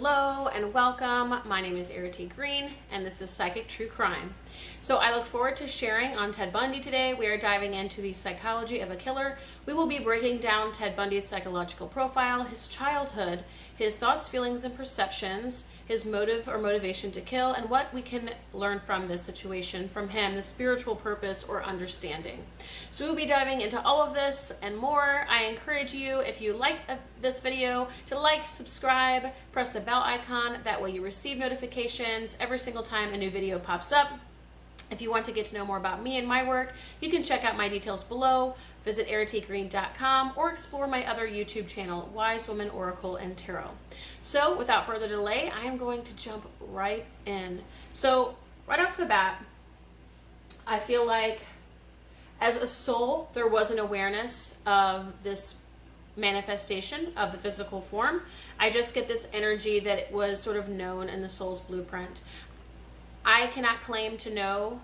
Hello and welcome. My name is Errity Green and this is Psychic True Crime. So I look forward to sharing on Ted Bundy today. We are diving into the psychology of a killer. We will be breaking down Ted Bundy's psychological profile, his childhood, his thoughts, feelings, and perceptions, his motive or motivation to kill, and what we can learn from this situation, from him, the spiritual purpose or understanding. So we'll be diving into all of this and more. I encourage you, if you like this video, to like, subscribe, press the bell icon. That way you receive notifications every single time a new video pops up. If you want to get to know more about me and my work, you can check out my details below, visit erritygreen.com, or explore my other YouTube channel, Wise Woman, Oracle, and Tarot. So without further delay, I am going to jump right in. So right off the bat, I feel like as a soul, there was an awareness of this manifestation of the physical form. I just get this energy that it was sort of known in the soul's blueprint. I cannot claim to know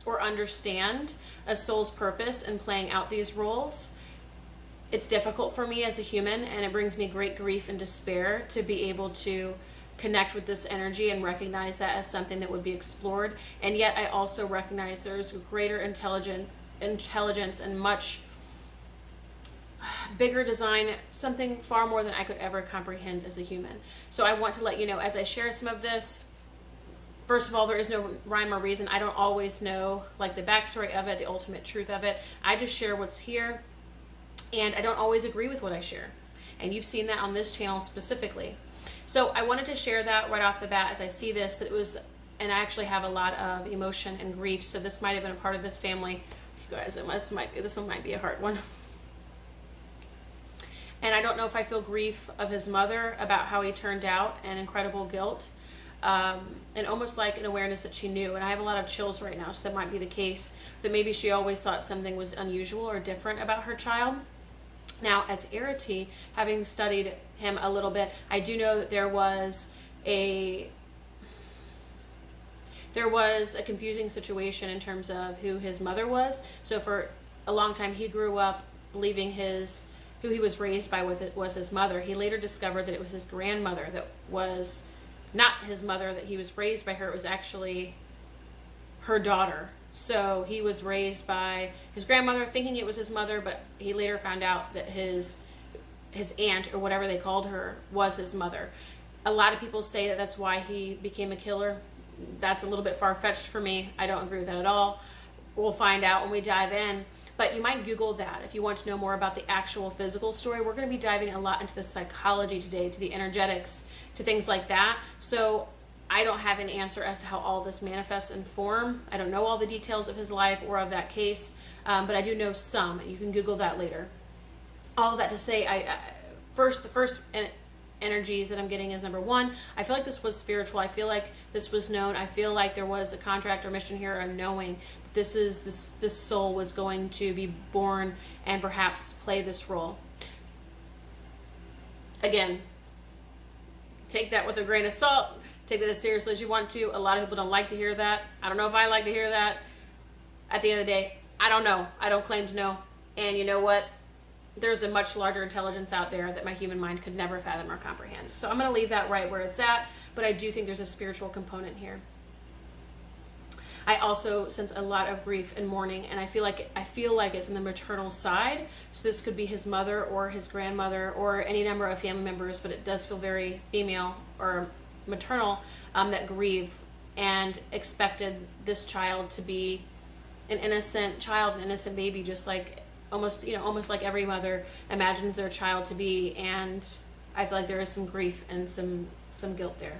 or understand a soul's purpose in playing out these roles. It's difficult for me as a human, and it brings me great grief and despair to be able to connect with this energy and recognize that as something that would be explored. And yet I also recognize there's greater intelligence and much bigger design, something far more than I could ever comprehend as a human. So I want to let you know, as I share some of this, first of all, there is no rhyme or reason. I don't always know like the backstory of it, the ultimate truth of it. I just share what's here, and I don't always agree with what I share. And you've seen that on this channel specifically. So I wanted to share that right off the bat as I see this, that it was, and I actually have a lot of emotion and grief, so this might have been a part of this family. You guys, this one might be a hard one. And I don't know if I feel grief of his mother about how he turned out, and incredible guilt. And almost like an awareness that she knew. And I have a lot of chills right now, so that might be the case, that maybe she always thought something was unusual or different about her child. Now, as Errity, having studied him a little bit, I do know that there was a confusing situation in terms of who his mother was. So for a long time, he grew up believing who he was raised by was his mother. He later discovered that it was his grandmother that was not his mother, that he was raised by her. It was actually her daughter. So he was raised by his grandmother thinking it was his mother, but he later found out that his aunt, or whatever they called her, was his mother. A lot of people say that that's why he became a killer. That's a little bit far-fetched for me. I don't agree with that at all. We'll find out when we dive in. But you might Google that if you want to know more about the actual physical story. We're going to be diving a lot into the psychology today, to the energetics, to things like that. So I don't have an answer as to how all this manifests in form. I don't know all the details of his life or of that case, but I do know some. You can Google that later. All of that to say, the first energies that I'm getting is, number one, I feel like this was spiritual. I feel like this was known. I feel like there was a contract or mission here, and knowing this soul was going to be born and perhaps play this role. Again, take that with a grain of salt. Take that as seriously as you want to. A lot of people don't like to hear that. I don't know if I like to hear that. At the end of the day, I don't know. I don't claim to know. And you know what? There's a much larger intelligence out there that my human mind could never fathom or comprehend. So I'm going to leave that right where it's at, but I do think there's a spiritual component here. I also sense a lot of grief and mourning, and I feel like it's in the maternal side. So this could be his mother or his grandmother or any number of family members, but it does feel very female or maternal, that grieve and expected this child to be an innocent child, an innocent baby, just like almost like every mother imagines their child to be. And I feel like there is some grief and some guilt there.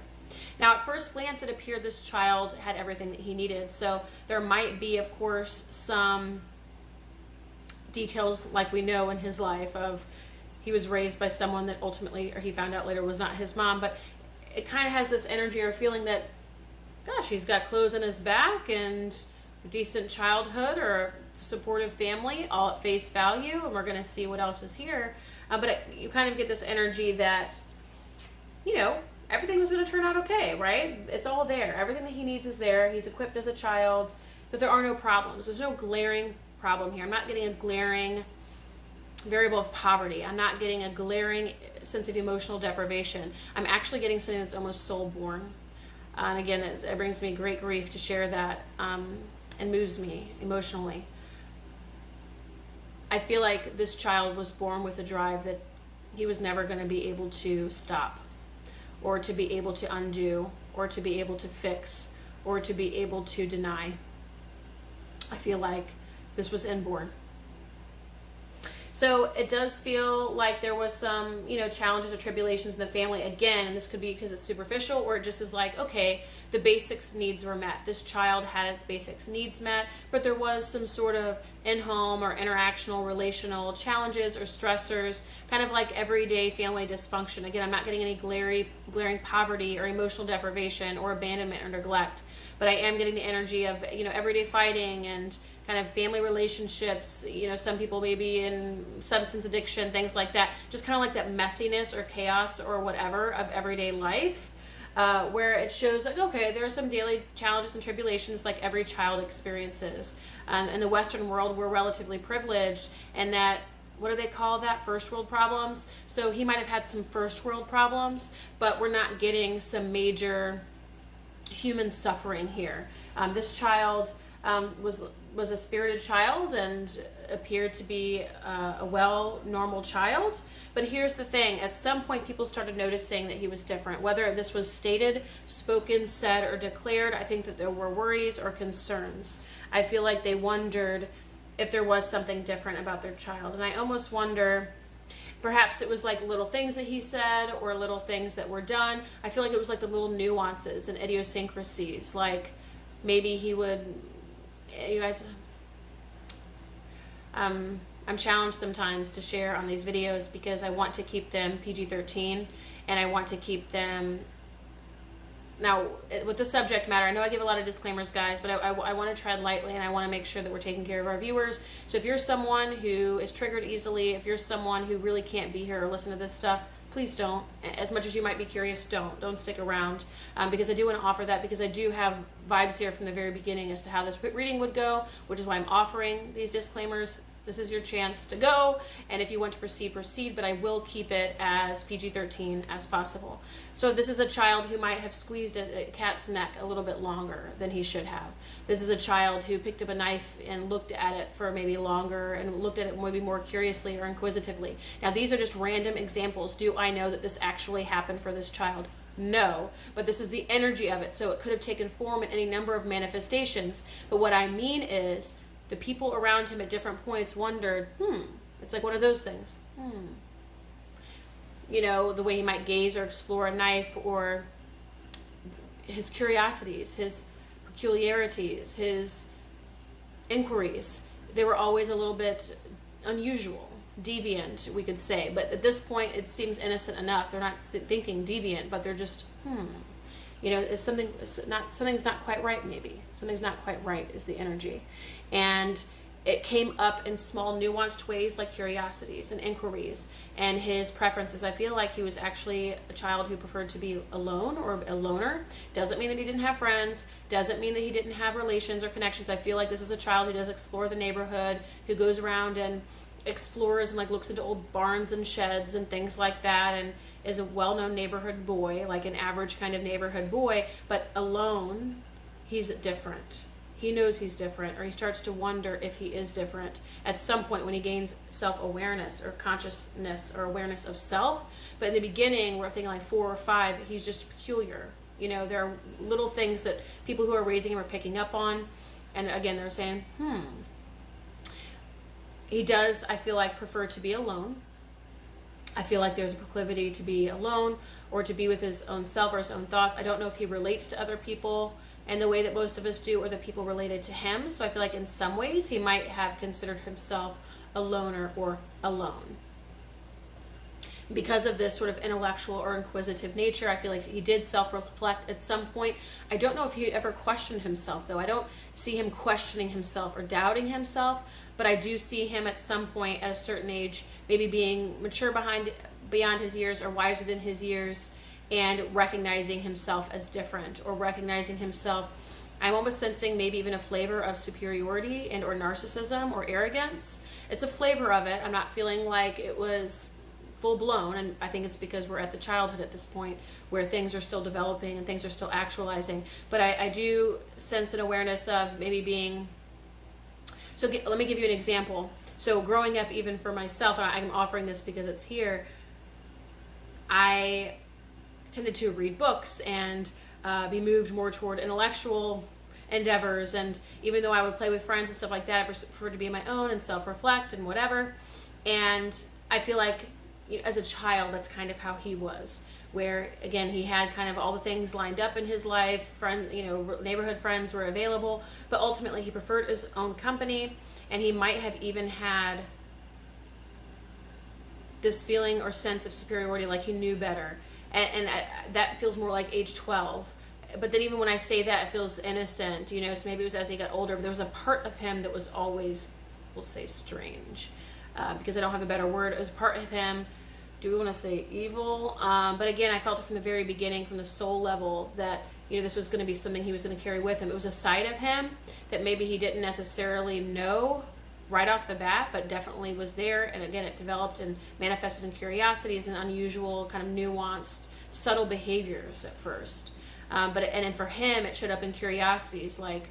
Now, at first glance, it appeared this child had everything that he needed. So there might be, of course, some details like we know in his life of he was raised by someone that ultimately, or he found out later, was not his mom. But it kind of has this energy or feeling that, gosh, he's got clothes on his back and a decent childhood or a supportive family, all at face value, and we're going to see what else is here. You kind of get this energy that, everything was going to turn out okay, right? It's all there. Everything that he needs is there. He's equipped as a child, that there are no problems. There's no glaring problem here. I'm not getting a glaring variable of poverty. I'm not getting a glaring sense of emotional deprivation. I'm actually getting something that's almost soul-born. And again, it brings me great grief to share that, and moves me emotionally. I feel like this child was born with a drive that he was never going to be able to stop, or to be able to undo, or to be able to fix, or to be able to deny. I feel like this was inborn. So it does feel like there was some, challenges or tribulations in the family again, and this could be because it's superficial, or it just is like, okay, the basics needs were met. This child had its basics needs met, but there was some sort of in-home or interactional, relational challenges or stressors, kind of like everyday family dysfunction. Again, I'm not getting any glaring poverty or emotional deprivation or abandonment or neglect, but I am getting the energy of, everyday fighting and kind of family relationships, some people maybe in substance addiction, things like that, just kind of like that messiness or chaos or whatever of everyday life, where it shows like, okay, there are some daily challenges and tribulations like every child experiences. In the Western world, we're relatively privileged, and that, what do they call that? First world problems. So he might have had some first world problems, but we're not getting some major human suffering here. This child was a spirited child and appeared to be a normal child. But here's the thing, at some point people started noticing that he was different. Whether this was stated, spoken, said, or declared, I think that there were worries or concerns. I feel like they wondered if there was something different about their child. And I almost wonder, perhaps it was like little things that he said or little things that were done. I feel like it was like the little nuances and idiosyncrasies. Like maybe he would, you guys, I'm challenged sometimes to share on these videos because I want to keep them PG-13, and I want to keep them, now with the subject matter, I know I give a lot of disclaimers, guys, but I want to tread lightly, and I want to make sure that we're taking care of our viewers. So if you're someone who is triggered easily, if you're someone who really can't be here or listen to this stuff, please don't. As much as you might be curious, don't stick around, because I do want to offer that, because I do have vibes here from the very beginning as to how this reading would go, which is why I'm offering these disclaimers. This is your chance to go, and if you want to proceed, but I will keep it as PG-13 as possible. So if this is a child who might have squeezed a cat's neck a little bit longer than he should have. This is a child who picked up a knife and looked at it for maybe longer and looked at it maybe more curiously or inquisitively. Now these are just random examples. Do I know that this actually happened for this child? No, but this is the energy of it. So it could have taken form in any number of manifestations. But what I mean is, the people around him at different points wondered, it's like one of those things. The way he might gaze or explore a knife, or his curiosities, his peculiarities, his inquiries, they were always a little bit unusual, deviant, we could say. But at this point, it seems innocent enough. They're not thinking deviant, but they're just, something's not quite right, maybe. Something's not quite right is the energy. And it came up in small, nuanced ways like curiosities and inquiries and his preferences. I feel like he was actually a child who preferred to be alone or a loner. Doesn't mean that he didn't have friends. Doesn't mean that he didn't have relations or connections. I feel like this is a child who does explore the neighborhood, who goes around and explores and like looks into old barns and sheds and things like that, and is a well-known neighborhood boy, like an average kind of neighborhood boy, but alone, he's different. He knows he's different, or he starts to wonder if he is different at some point when he gains self-awareness or consciousness or awareness of self. But in the beginning, we're thinking like 4 or 5, he's just peculiar. There are little things that people who are raising him are picking up on, and again, they're saying, He does, I feel like, prefer to be alone. I feel like there's a proclivity to be alone or to be with his own self or his own thoughts. I don't know if he relates to other people in the way that most of us do, or the people related to him. So I feel like in some ways he might have considered himself a loner or alone. Because of this sort of intellectual or inquisitive nature, I feel like he did self-reflect at some point. I don't know if he ever questioned himself, though. I don't see him questioning himself or doubting himself, but I do see him at some point at a certain age, maybe being mature beyond his years or wiser than his years, and recognizing himself as different, or recognizing himself I'm almost sensing maybe even a flavor of superiority and or narcissism or arrogance. It's a flavor of it. I'm not feeling like it was full blown, and I think it's because we're at the childhood at this point where things are still developing and things are still actualizing. But I do sense an awareness of maybe being, so let me give you an example. So growing up, even for myself, and I'm offering this because it's here, I tended to read books and be moved more toward intellectual endeavors. And even though I would play with friends and stuff like that, I preferred to be on my own and self-reflect and whatever. And I feel like, as a child, that's kind of how he was, where again, he had kind of all the things lined up in his life, neighborhood friends were available, but ultimately he preferred his own company, and he might have even had this feeling or sense of superiority, like he knew better, and that feels more like age 12. But then even when I say that, it feels innocent, so maybe it was as he got older, but there was a part of him that was always, we'll say strange, because I don't have a better word. It was part of him, do we want to say evil? But again, I felt it from the very beginning, from the soul level, that this was going to be something he was going to carry with him. It was a side of him that maybe he didn't necessarily know right off the bat, but definitely was there. And again, it developed and manifested in curiosities and unusual, kind of nuanced, subtle behaviors at first. And for him, it showed up in curiosities. Like,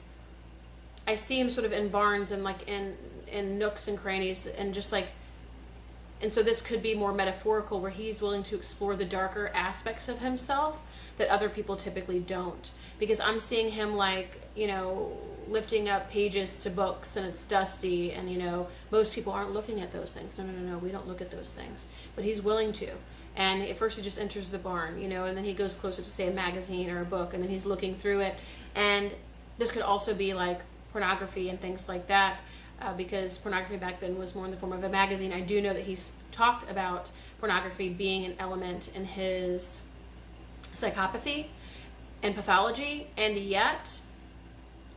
I see him sort of in barns and like in nooks and crannies, and just like, and so this could be more metaphorical, where he's willing to explore the darker aspects of himself that other people typically don't. Because I'm seeing him like, lifting up pages to books, and it's dusty, and most people aren't looking at those things. No, we don't look at those things. But he's willing to. And at first he just enters the barn, and then he goes closer to, say, a magazine or a book, and then he's looking through it. And this could also be like pornography and things like that. Because pornography back then was more in the form of a magazine. I do know that he's talked about pornography being an element in his psychopathy and pathology, and yet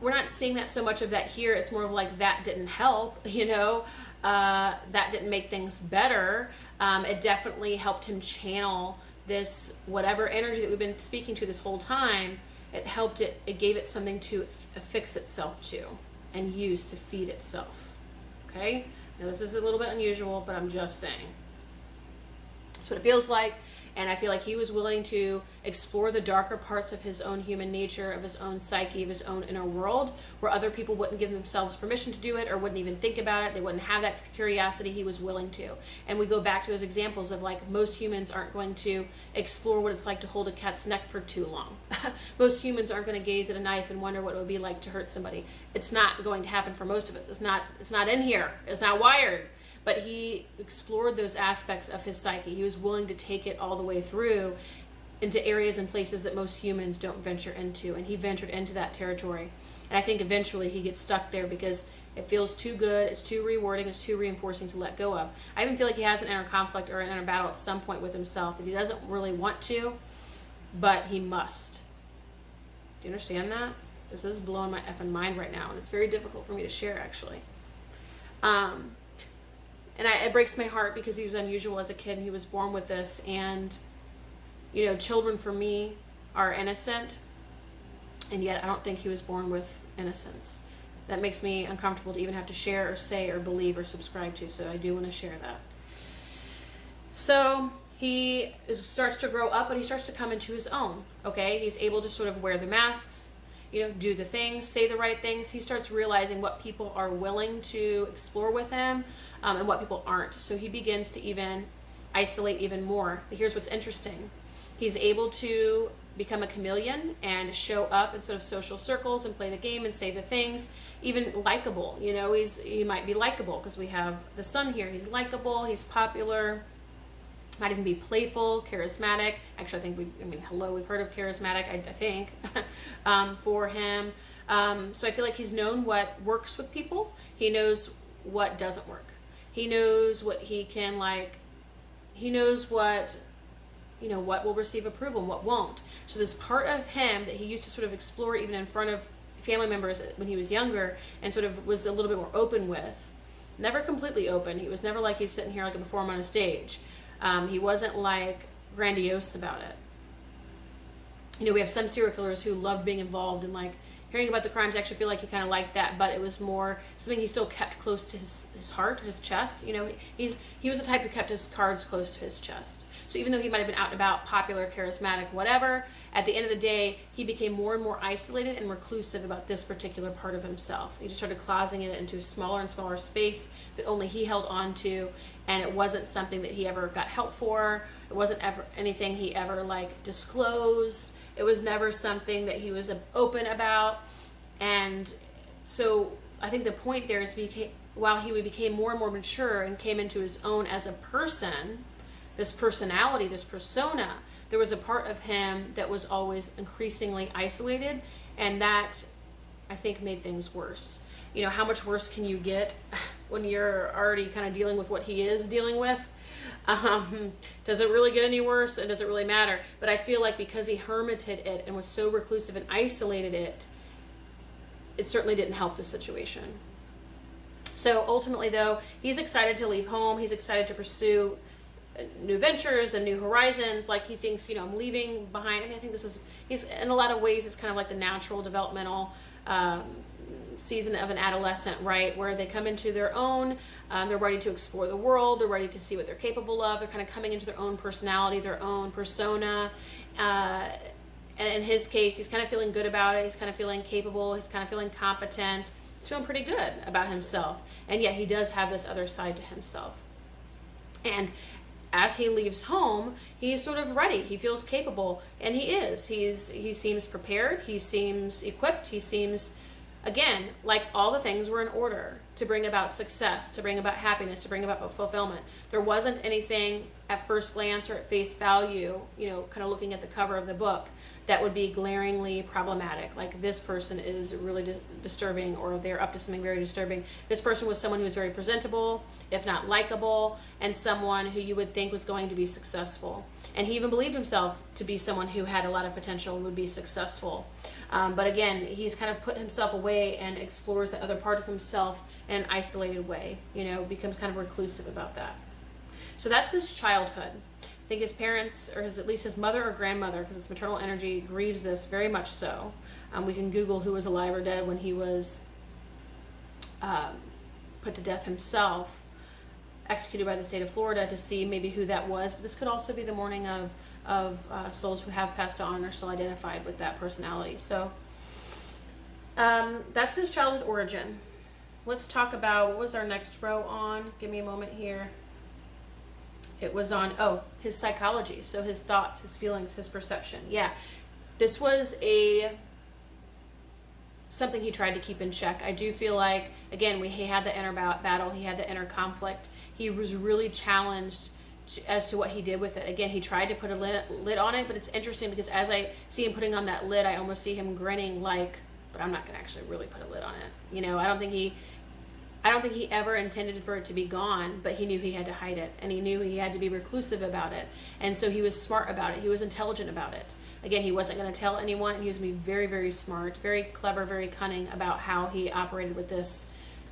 we're not seeing that so much of that here. It's more of like, that didn't help, that didn't make things better. It definitely helped him channel this whatever energy that we've been speaking to this whole time. It helped it gave it something to affix itself to and use to feed itself. Okay? Now this is a little bit unusual, but I'm just saying. That's what it feels like. And I feel like he was willing to explore the darker parts of his own human nature, of his own psyche, of his own inner world, where other people wouldn't give themselves permission to do it, or wouldn't even think about it. They wouldn't have that curiosity. He was willing to. And we go back to those examples of like, most humans aren't going to explore what it's like to hold a cat's neck for too long. Most humans aren't going to gaze at a knife and wonder what it would be like to hurt somebody. It's not going to happen for most of us. It's not in here. It's not wired. But he explored those aspects of his psyche. He was willing to take it all the way through into areas and places that most humans don't venture into. And he ventured into that territory. And I think eventually he gets stuck there because it feels too good, it's too rewarding, it's too reinforcing to let go of. I even feel like he has an inner conflict or an inner battle at some point with himself that he doesn't really want to, but he must. Do you understand that? This is blowing my effing mind right now, and it's very difficult for me to share, actually. And it breaks my heart because he was unusual as a kid, and he was born with this. And, children for me are innocent, and yet I don't think he was born with innocence. That makes me uncomfortable to even have to share or say or believe or subscribe to, so I do want to share that. So he starts to grow up, but he starts to come into his own, okay? He's able to sort of wear the masks, do the things, say the right things. He starts realizing what people are willing to explore with him, and what people aren't. So he begins to even isolate even more. But here's what's interesting. He's able to become a chameleon and show up in sort of social circles and play the game and say the things, even likable. He might be likable because we have the sun here. He's likable, he's popular, might even be playful, charismatic. Actually, we've heard of charismatic, I think, for him. So I feel like he's known what works with people. He knows what doesn't work. He knows what he can like. He knows what will receive approval and what won't. So this part of him that he used to sort of explore even in front of family members when he was younger and sort of was a little bit more open with, never completely open. He was never like he's sitting here like a performer on a stage. He wasn't like grandiose about it. We have some serial killers who love being involved in like hearing about the crimes, I actually feel like he kind of liked that, but it was more something he still kept close to his heart, his chest. You know, he was the type who kept his cards close to his chest. So even though he might have been out and about, popular, charismatic, whatever, at the end of the day, he became more and more isolated and reclusive about this particular part of himself. He just started closeting it into a smaller and smaller space that only he held on to, and it wasn't something that he ever got help for. It wasn't ever anything he ever like disclosed. It was never something that he was open about. And so I think the point there is, while he became more and more mature and came into his own as a person, this personality, this persona, there was a part of him that was always increasingly isolated, and that, I think, made things worse. You know, how much worse can you get when you're already kind of dealing with what he is dealing with? Does it really get any worse? And does it really matter? But I feel like because he hermited it and was so reclusive and isolated it, it certainly didn't help the situation. So ultimately, though, he's excited to leave home. He's excited to pursue new ventures and new horizons. Like, he thinks, you know, I'm leaving behind. I mean, I think he's in a lot of ways, it's kind of like the natural developmental season of an adolescent, right? Where they come into their own, they're ready to explore the world, they're ready to see what they're capable of, they're kind of coming into their own personality, their own persona. And in his case, he's kind of feeling good about it, he's kind of feeling capable, he's kind of feeling competent, he's feeling pretty good about himself. And yet he does have this other side to himself. And as he leaves home, he's sort of ready. He feels capable, and he is. He seems prepared. He seems equipped. He seems, again, like all the things were in order to bring about success, to bring about happiness, to bring about fulfillment. There wasn't anything at first glance or at face value, you know, kind of looking at the cover of the book, that would be glaringly problematic. Like, this person is really disturbing, or they're up to something very disturbing. This person was someone who was very presentable, if not likable, and someone who you would think was going to be successful. And he even believed himself to be someone who had a lot of potential and would be successful. But again, he's kind of put himself away and explores the other part of himself in an isolated way, you know, becomes kind of reclusive about that. So that's his childhood. I think his parents, or at least his mother or grandmother, because it's maternal energy, grieves this very much so. We can Google who was alive or dead when he was put to death himself, executed by the state of Florida, to see maybe who that was. But this could also be the mourning of souls who have passed on and are still identified with that personality. So that's his childhood origin. Let's talk about, what was our next row on? Give me a moment here. It was on, his psychology. So his thoughts, his feelings, his perception. Yeah, this was something he tried to keep in check. I do feel like, again, he had the inner battle, he had the inner conflict. He was really challenged as to what he did with it. Again, he tried to put a lid on it, but it's interesting because as I see him putting on that lid, I almost see him grinning like, but I'm not going to actually really put a lid on it. You know, I don't think he ever intended for it to be gone, but he knew he had to hide it, and he knew he had to be reclusive about it. And so he was smart about it. He was intelligent about it. Again, he wasn't going to tell anyone. He was going to be very, very smart, very clever, very cunning about how he operated with this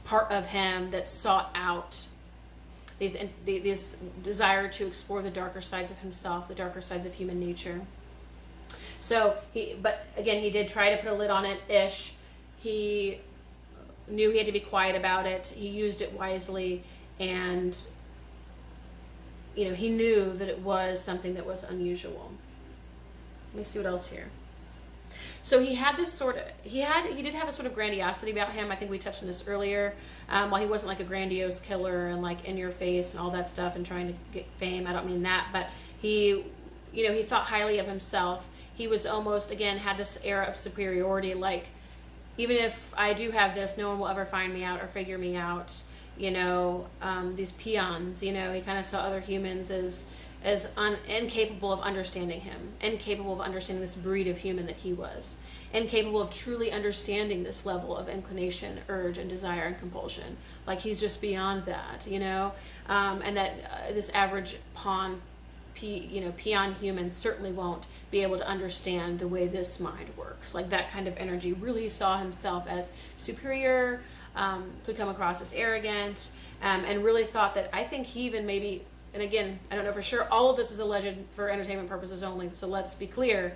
part of him that sought out this desire to explore the darker sides of himself, the darker sides of human nature. So but again, he did try to put a lid on it-ish. He knew he had to be quiet about it. He used it wisely, and you know, he knew that it was something that was unusual. Let me see what else here. So he had this he did have a sort of grandiosity about him. I think we touched on this earlier. While he wasn't like a grandiose killer and like in your face and all that stuff and trying to get fame, I don't mean that, but he thought highly of himself. He was almost, again, had this era of superiority, like, even if I do have this, no one will ever find me out or figure me out. You know, these peons, you know, he kind of saw other humans as incapable of understanding him, incapable of understanding this breed of human that he was, incapable of truly understanding this level of inclination, urge, and desire and compulsion. Like, he's just beyond that, you know, and that this average peon human certainly won't be able to understand the way this mind works. Like, that kind of energy, really saw himself as superior, could come across as arrogant, and really thought that, I think he even maybe, and again, I don't know for sure, all of this is alleged for entertainment purposes only, so let's be clear.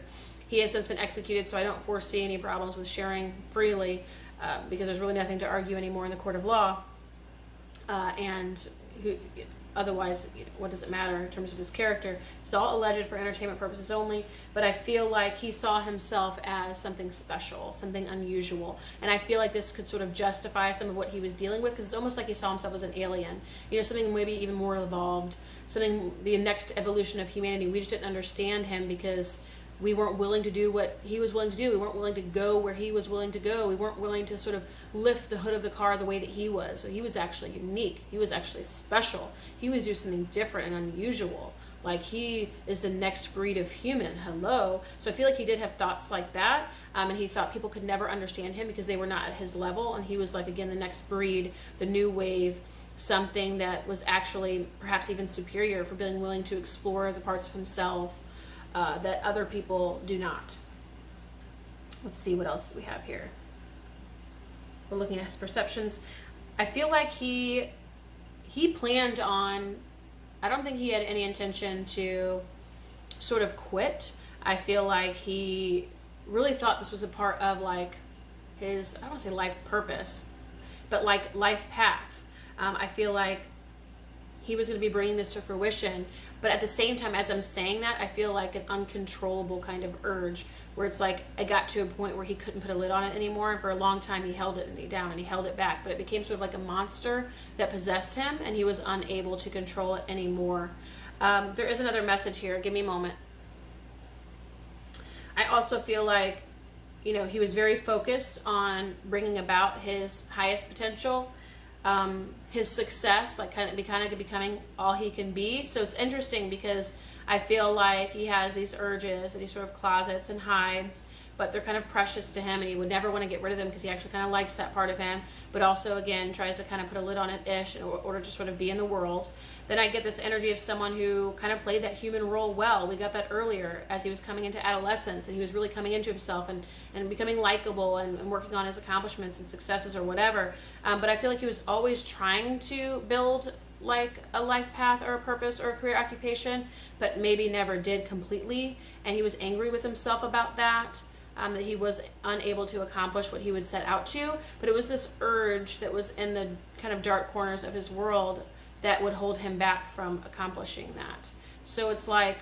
He has since been executed, so I don't foresee any problems with sharing freely because there's really nothing to argue anymore in the court of law. Otherwise, what does it matter in terms of his character? It's all alleged for entertainment purposes only, but I feel like he saw himself as something special, something unusual. And I feel like this could sort of justify some of what he was dealing with, because it's almost like he saw himself as an alien. Something maybe even more evolved, something, the next evolution of humanity. We just didn't understand him because we weren't willing to do what he was willing to do. We weren't willing to go where he was willing to go. We weren't willing to sort of lift the hood of the car the way that he was. So he was actually unique. He was actually special. He was doing something different and unusual. Like, he is the next breed of human. Hello. So I feel like he did have thoughts like that. And he thought people could never understand him because they were not at his level. And he was like, again, the next breed, the new wave, something that was actually perhaps even superior for being willing to explore the parts of himself that other people do not. Let's see what else we have here. We're looking at his perceptions. I feel like he planned on, I don't think he had any intention to sort of quit. I feel like he really thought this was a part of like his, I don't want to say life purpose, but like life path. I feel like he was going to be bringing this to fruition, but at the same time, as I'm saying that, I feel like an uncontrollable kind of urge where it's like it got to a point where he couldn't put a lid on it anymore, and for a long time he held it down and he held it back, but it became sort of like a monster that possessed him, and he was unable to control it anymore. There is another message here. Give me a moment. I also feel like, he was very focused on bringing about his highest potential. His success, like kind of becoming all he can be. So it's interesting because I feel like he has these urges that he sort of closets and hides, but they're kind of precious to him, and he would never want to get rid of them because he actually kind of likes that part of him, but also again tries to kind of put a lid on it-ish in order to sort of be in the world. Then I get this energy of someone who kind of played that human role well. We got that earlier as he was coming into adolescence, and he was really coming into himself and becoming likable and working on his accomplishments and successes or whatever. But I feel like he was always trying to build like a life path or a purpose or a career occupation, but maybe never did completely. And he was angry with himself about that. That he was unable to accomplish what he would set out to, but it was this urge that was in the kind of dark corners of his world that would hold him back from accomplishing that. So it's like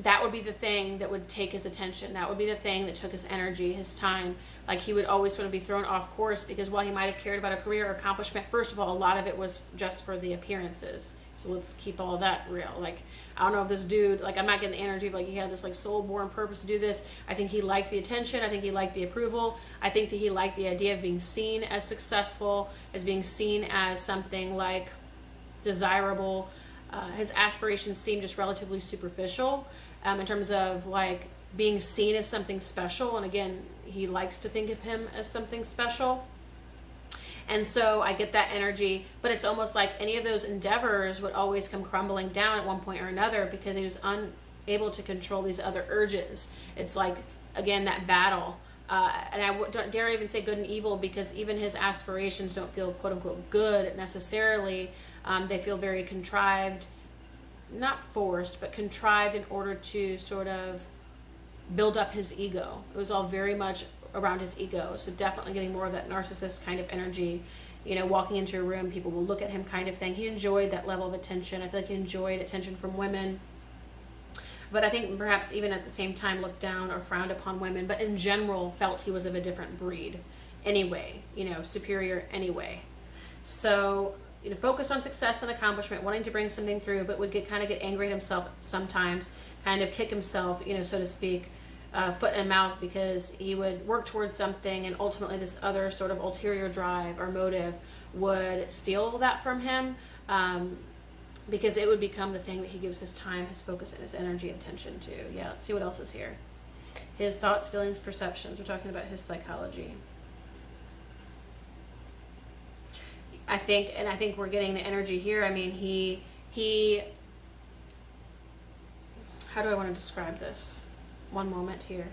that would be the thing that would take his attention. That would be the thing that took his energy, his time. Like, he would always sort of be thrown off course because while he might have cared about a career or accomplishment, first of all, a lot of it was just for the appearances. So let's keep all that real. Like, I don't know if this dude, like, I'm not getting the energy of like he had this like soul-born purpose to do this. I think he liked the attention. I think he liked the approval. I think that he liked the idea of being seen as successful, as being seen as something like desirable. His aspirations seem just relatively superficial in terms of like being seen as something special. And again, he likes to think of him as something special. And so I get that energy, but it's almost like any of those endeavors would always come crumbling down at one point or another because he was unable to control these other urges. It's like, again, that battle. And I don't dare even say good and evil, because even his aspirations don't feel quote unquote good necessarily. They feel very contrived, not forced, but contrived in order to sort of build up his ego. It was all very much around his ego. So definitely getting more of that narcissist kind of energy. Walking into a room, people will look at him kind of thing. He enjoyed that level of attention. I feel like he enjoyed attention from women. But I think perhaps even at the same time looked down or frowned upon women, but in general felt he was of a different breed anyway, superior anyway. So, focused on success and accomplishment, wanting to bring something through, but would kind of get angry at himself sometimes, kind of kick himself, so to speak, foot and mouth, because he would work towards something and ultimately this other sort of ulterior drive or motive would steal that from him. Because it would become the thing that he gives his time, his focus, and his energy and attention to. Yeah, let's see what else is here. His thoughts, feelings, perceptions. We're talking about his psychology. I think we're getting the energy here. I mean, he how do I want to describe this? One moment here.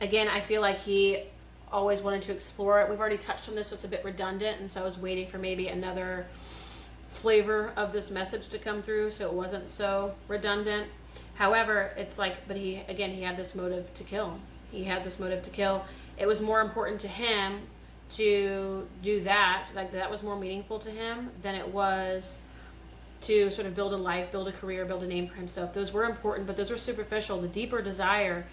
I feel like he always wanted to explore it. We've already touched on this, so it's a bit redundant, and so I was waiting for maybe another flavor of this message to come through, so it wasn't so redundant. However, it's like, but he had this motive to kill. He had this motive to kill. It was more important to him to do that. Like, that was more meaningful to him than it was to sort of build a life, build a career, build a name for himself. Those were important, but those were superficial. The deeper desire,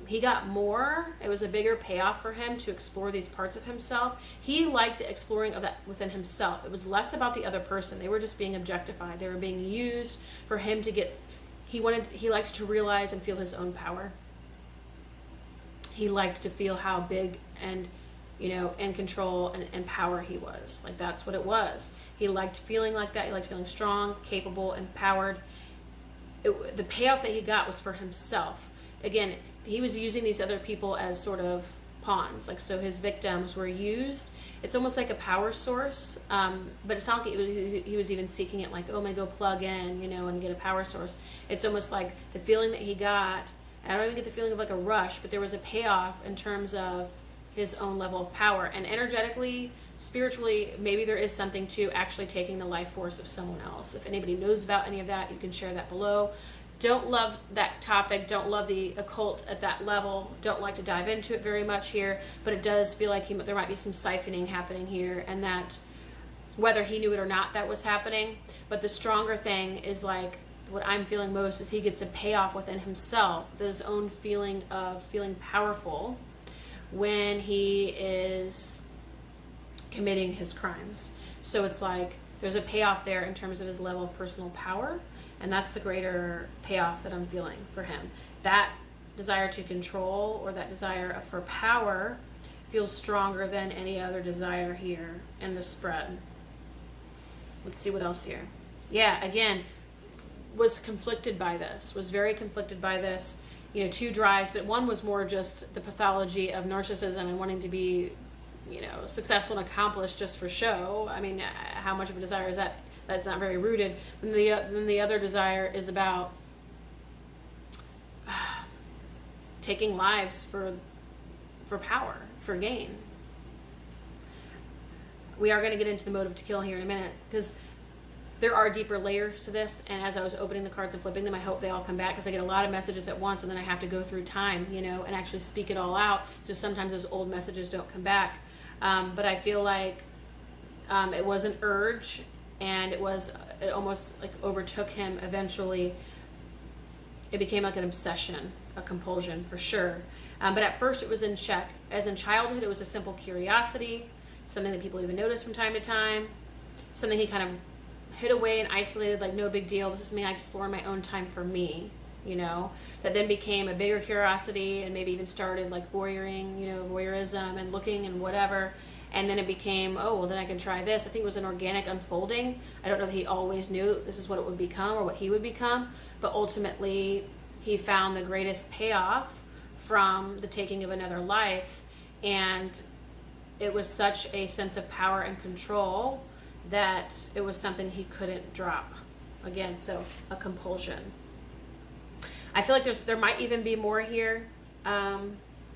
he got more. It was a bigger payoff for him to explore these parts of himself. He liked the exploring of that within himself. It was less about the other person. They were just being objectified. They were being used for him to get, he liked to realize and feel his own power. He liked to feel how big and, in control and power he was. Like, that's what it was. He liked feeling like that. He liked feeling strong, capable, empowered. The payoff that he got was for himself. Again, he was using these other people as sort of pawns. Like, so his victims were used. It's almost like a power source, but it's not like he was even seeking it like, oh, I'm going to go plug in, and get a power source. It's almost like the feeling that he got, I don't even get the feeling of like a rush, but there was a payoff in terms of his own level of power. And energetically, spiritually, maybe there is something to actually taking the life force of someone else. If anybody knows about any of that, you can share that below. Don't love that topic, don't love the occult at that level, don't like to dive into it very much here, but it does feel like there might be some siphoning happening here, and that whether he knew it or not, that was happening. But the stronger thing is, like, what I'm feeling most is he gets a payoff within himself, his own feeling of feeling powerful when he is committing his crimes. So it's like there's a payoff there in terms of his level of personal power. And that's the greater payoff that I'm feeling for him. That desire to control, or that desire for power, feels stronger than any other desire here in the spread. Let's see what else here. Yeah, again, was conflicted by this, was very conflicted by this. Two drives, but one was more just the pathology of narcissism and wanting to be, successful and accomplished just for show. I mean, how much of a desire is that? That's not very rooted. Then the other desire is about taking lives for power, for gain. We are going to get into the motive to kill here in a minute, because there are deeper layers to this. And as I was opening the cards and flipping them, I hope they all come back, because I get a lot of messages at once, and then I have to go through time, and actually speak it all out. So sometimes those old messages don't come back. But I feel like it was an urge. And it almost like overtook him eventually. It became like an obsession, a compulsion for sure. But at first it was in check. As in childhood, it was a simple curiosity, something that people even noticed from time to time, something he kind of hid away and isolated, like no big deal. This is me, I explore in my own time for me, that then became a bigger curiosity, and maybe even started like voyeurism and looking and whatever. And then it became, oh, well, then I can try this. I think it was an organic unfolding. I don't know that he always knew this is what it would become or what he would become, but ultimately he found the greatest payoff from the taking of another life. And it was such a sense of power and control that it was something he couldn't drop. Again, so a compulsion. I feel like there might even be more here.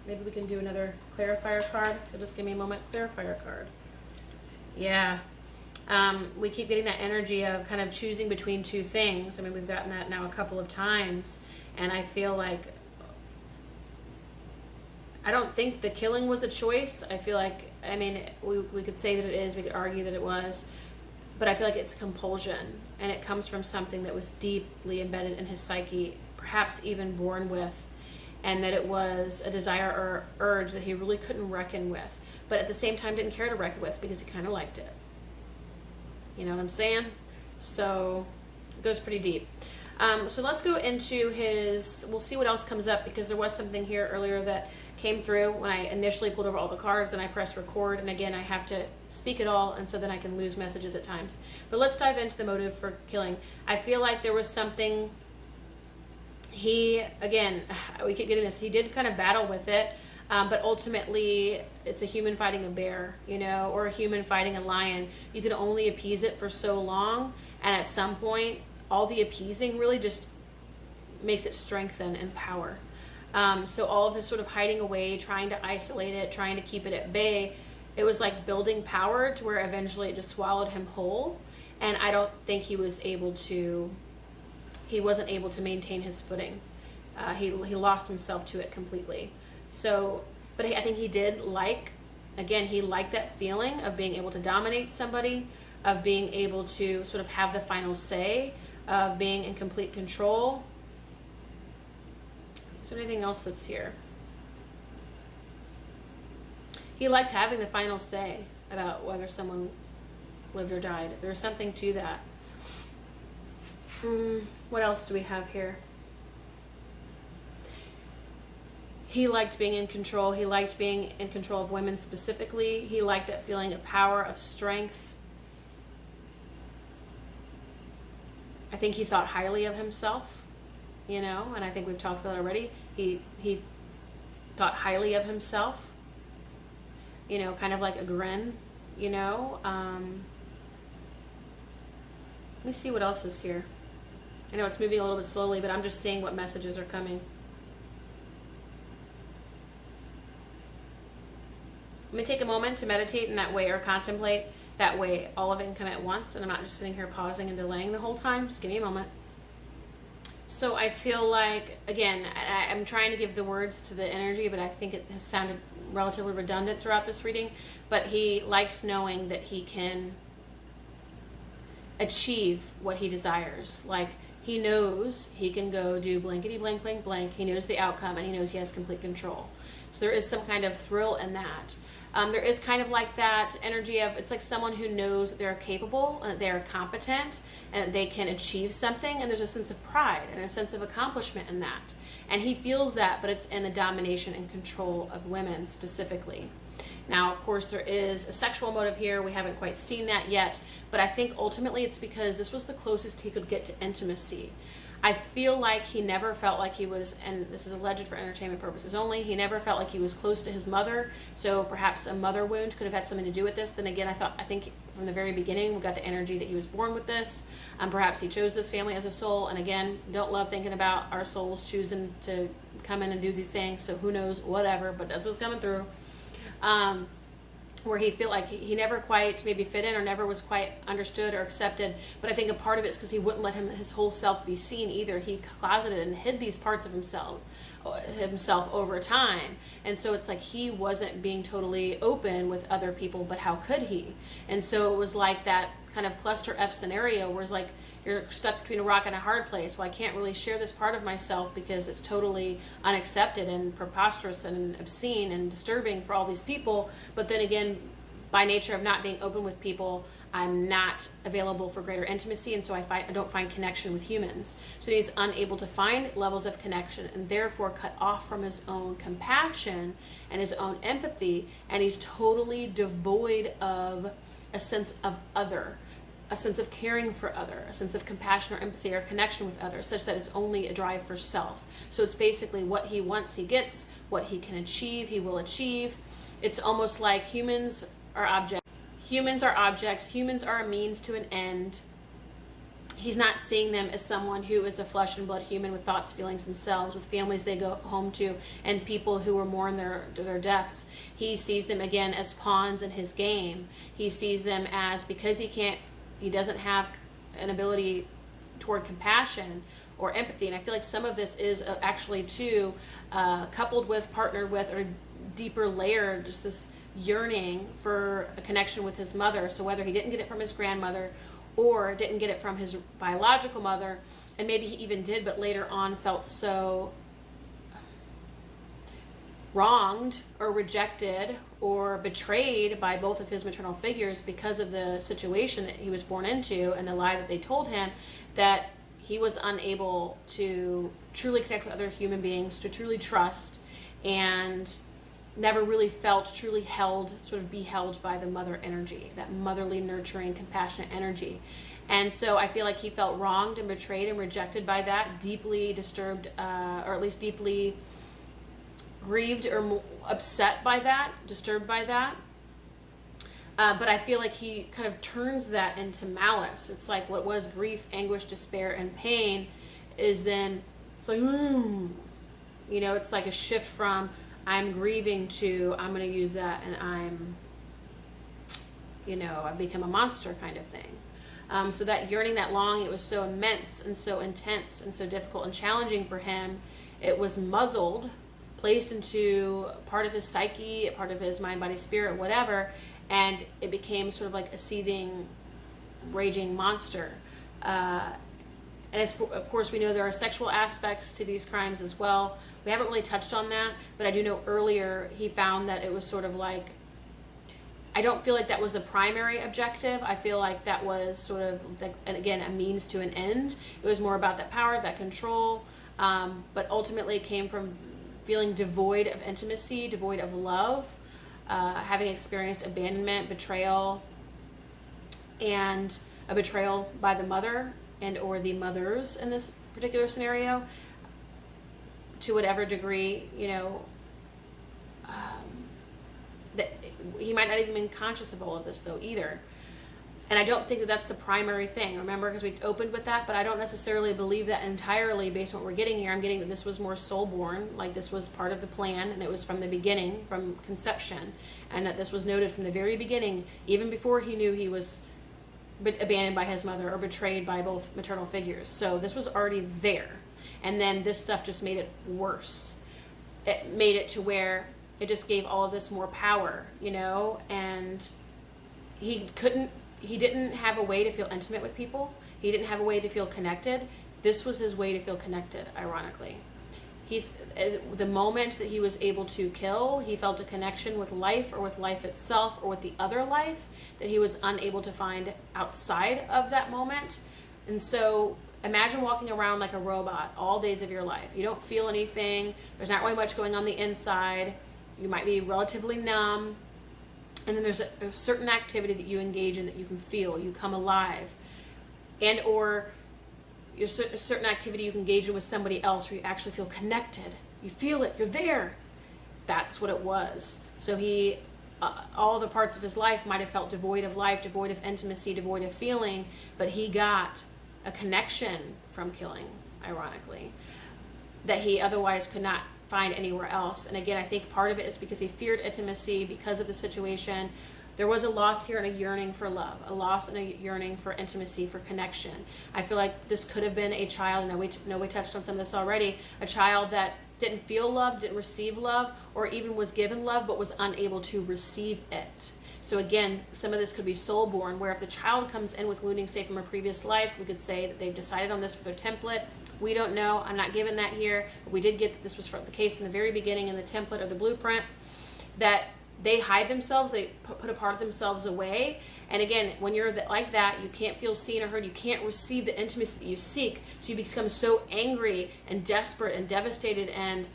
Maybe we can do another clarifier card. So just give me a moment. Clarifier card. Yeah. We keep getting that energy of kind of choosing between two things. I mean, we've gotten that now a couple of times. And I feel like, I don't think the killing was a choice. I feel like, I mean, we could say that it is. We could argue that it was. But I feel like it's compulsion. And it comes from something that was deeply embedded in his psyche, perhaps even born with. And that it was a desire or urge that he really couldn't reckon with, but at the same time didn't care to reckon with, because he kind of liked it. You know what I'm saying? So it goes pretty deep. So let's go into we'll see what else comes up, because there was something here earlier that came through when I initially pulled over all the cards, then I pressed record, and again I have to speak it all, and so then I can lose messages at times. But let's dive into the motive for killing. I feel like there was something. Again, we keep getting this, he did kind of battle with it, but ultimately it's a human fighting a bear, or a human fighting a lion. You can only appease it for so long, and at some point all the appeasing really just makes it strengthen in power. So all of his sort of hiding away, trying to isolate it, trying to keep it at bay, it was like building power to where eventually it just swallowed him whole. And I don't think he wasn't able to maintain his footing. He lost himself to it completely. So, but I think he did he liked that feeling of being able to dominate somebody, of being able to sort of have the final say, of being in complete control. Is there anything else that's here? He liked having the final say about whether someone lived or died. There's something to that. What else do we have here? He liked being in control. He liked being in control of women specifically. He liked that feeling of power, of strength. I think he thought highly of himself, and I think we've talked about it already. He thought highly of himself, kind of like a grin, Let me see what else is here. I know it's moving a little bit slowly, but I'm just seeing what messages are coming. Let me take a moment to meditate in that way, or contemplate that way. All of it can come at once, and I'm not just sitting here pausing and delaying the whole time. Just give me a moment. So I feel like, again, I'm trying to give the words to the energy, but I think it has sounded relatively redundant throughout this reading. But he likes knowing that he can achieve what he desires. Like, he knows he can go do blankety blank blank blank. He knows the outcome, and he knows he has complete control. So there is some kind of thrill in that. There is kind of like that energy of, it's like someone who knows that they're capable, they're competent, and they can achieve something, and there's a sense of pride and a sense of accomplishment in that. And he feels that, but it's in the domination and control of women specifically. Now, of course, there is a sexual motive here. We haven't quite seen that yet, but I think ultimately it's because this was the closest he could get to intimacy. I feel like he never felt like he was, and this is alleged for entertainment purposes only, he never felt like he was close to his mother, so perhaps a mother wound could have had something to do with this. Then again, I think from the very beginning we got the energy that he was born with this. Perhaps he chose this family as a soul, and again, don't love thinking about our souls choosing to come in and do these things, so who knows, whatever, but that's what's coming through. Where he felt like he never quite maybe fit in, or never was quite understood or accepted. But I think a part of it is because he wouldn't let his whole self be seen either. He closeted and hid these parts of himself over time. And so it's like he wasn't being totally open with other people, but how could he? And so it was like that kind of cluster F scenario where it's like you're stuck between a rock and a hard place. Well, I can't really share this part of myself because it's totally unaccepted and preposterous and obscene and disturbing for all these people. But then again, by nature of not being open with people, I'm not available for greater intimacy, and so I don't find connection with humans. So he's unable to find levels of connection, and therefore cut off from his own compassion and his own empathy, and he's totally devoid of a sense of other, a sense of caring for other, a sense of compassion or empathy or connection with others, such that it's only a drive for self. So it's basically what he wants, he gets. What he can achieve, he will achieve. It's almost like humans are objects. Humans are objects. Humans are a means to an end. He's not seeing them as someone who is a flesh and blood human with thoughts, feelings themselves, with families they go home to, and people who are mourn their deaths. He sees them again as pawns in his game. He sees them as, because he doesn't have an ability toward compassion or empathy. And I feel like some of this is actually too coupled with, partnered with, or deeper layer, just this yearning for a connection with his mother. So whether he didn't get it from his grandmother or didn't get it from his biological mother, and maybe he even did, but later on felt so wronged or rejected or betrayed by both of his maternal figures because of the situation that he was born into and the lie that they told him, that he was unable to truly connect with other human beings, to truly trust, and never really felt truly held, sort of beheld by the mother energy, that motherly, nurturing, compassionate energy. And so I feel like he felt wronged and betrayed and rejected by that, deeply disturbed, or at least deeply grieved or upset by that, disturbed by that. But I feel like he kind of turns that into malice. It's like what was grief, anguish, despair, and pain is then, it's like, it's like a shift from I'm grieving to I'm going to use that and I've become a monster kind of thing. So that yearning that long, it was so immense and so intense and so difficult and challenging for him. It was muzzled, placed into part of his psyche, part of his mind, body, spirit, whatever, and it became sort of like a seething, raging monster. And of course, we know there are sexual aspects to these crimes as well. We haven't really touched on that, but I do know earlier he found that it was sort of like, I don't feel like that was the primary objective. I feel like that was sort of, like, and again, a means to an end. It was more about that power, that control, but ultimately it came from feeling devoid of intimacy, devoid of love, having experienced abandonment, betrayal, and a betrayal by the mother and or the mothers in this particular scenario, to whatever degree, that he might not even been conscious of all of this though either. And I don't think that that's the primary thing, remember, because we opened with that, but I don't necessarily believe that entirely based on what we're getting here. I'm getting that this was more soul-born, like this was part of the plan, and it was from the beginning, from conception, and that this was noted from the very beginning, even before he knew he was abandoned by his mother or betrayed by both maternal figures. So this was already there, and then this stuff just made it worse. It made it to where it just gave all of this more power, and he didn't have a way to feel intimate with people. He didn't have a way to feel connected. This was his way to feel connected, ironically. The moment that he was able to kill, he felt a connection with life, or with life itself, or with the other life that he was unable to find outside of that moment. And so imagine walking around like a robot all days of your life. You don't feel anything. There's not really much going on the inside. You might be relatively numb. And then there's a certain activity that you engage in that you can feel. You come alive. And or a certain activity you can engage in with somebody else where you actually feel connected. You feel it. You're there. That's what it was. So he, all the parts of his life might have felt devoid of life, devoid of intimacy, devoid of feeling, but he got a connection from killing, ironically, that he otherwise could not find anywhere else. And again, I think part of it is because he feared intimacy because of the situation. There was a loss here and a yearning for love, a loss and a yearning for intimacy, for connection. I feel like this could have been a child, and we touched on some of this already, a child that didn't feel love, didn't receive love, or even was given love but was unable to receive it. So again, some of this could be soul-born, where if the child comes in with wounding, say from a previous life, we could say that they've decided on this for their template. We don't know. I'm not given that here. But we did get that this was the case in the very beginning in the template or the blueprint, that they hide themselves, they put a part of themselves away. And again, when you're like that, you can't feel seen or heard, you can't receive the intimacy that you seek. So you become so angry and desperate and devastated, and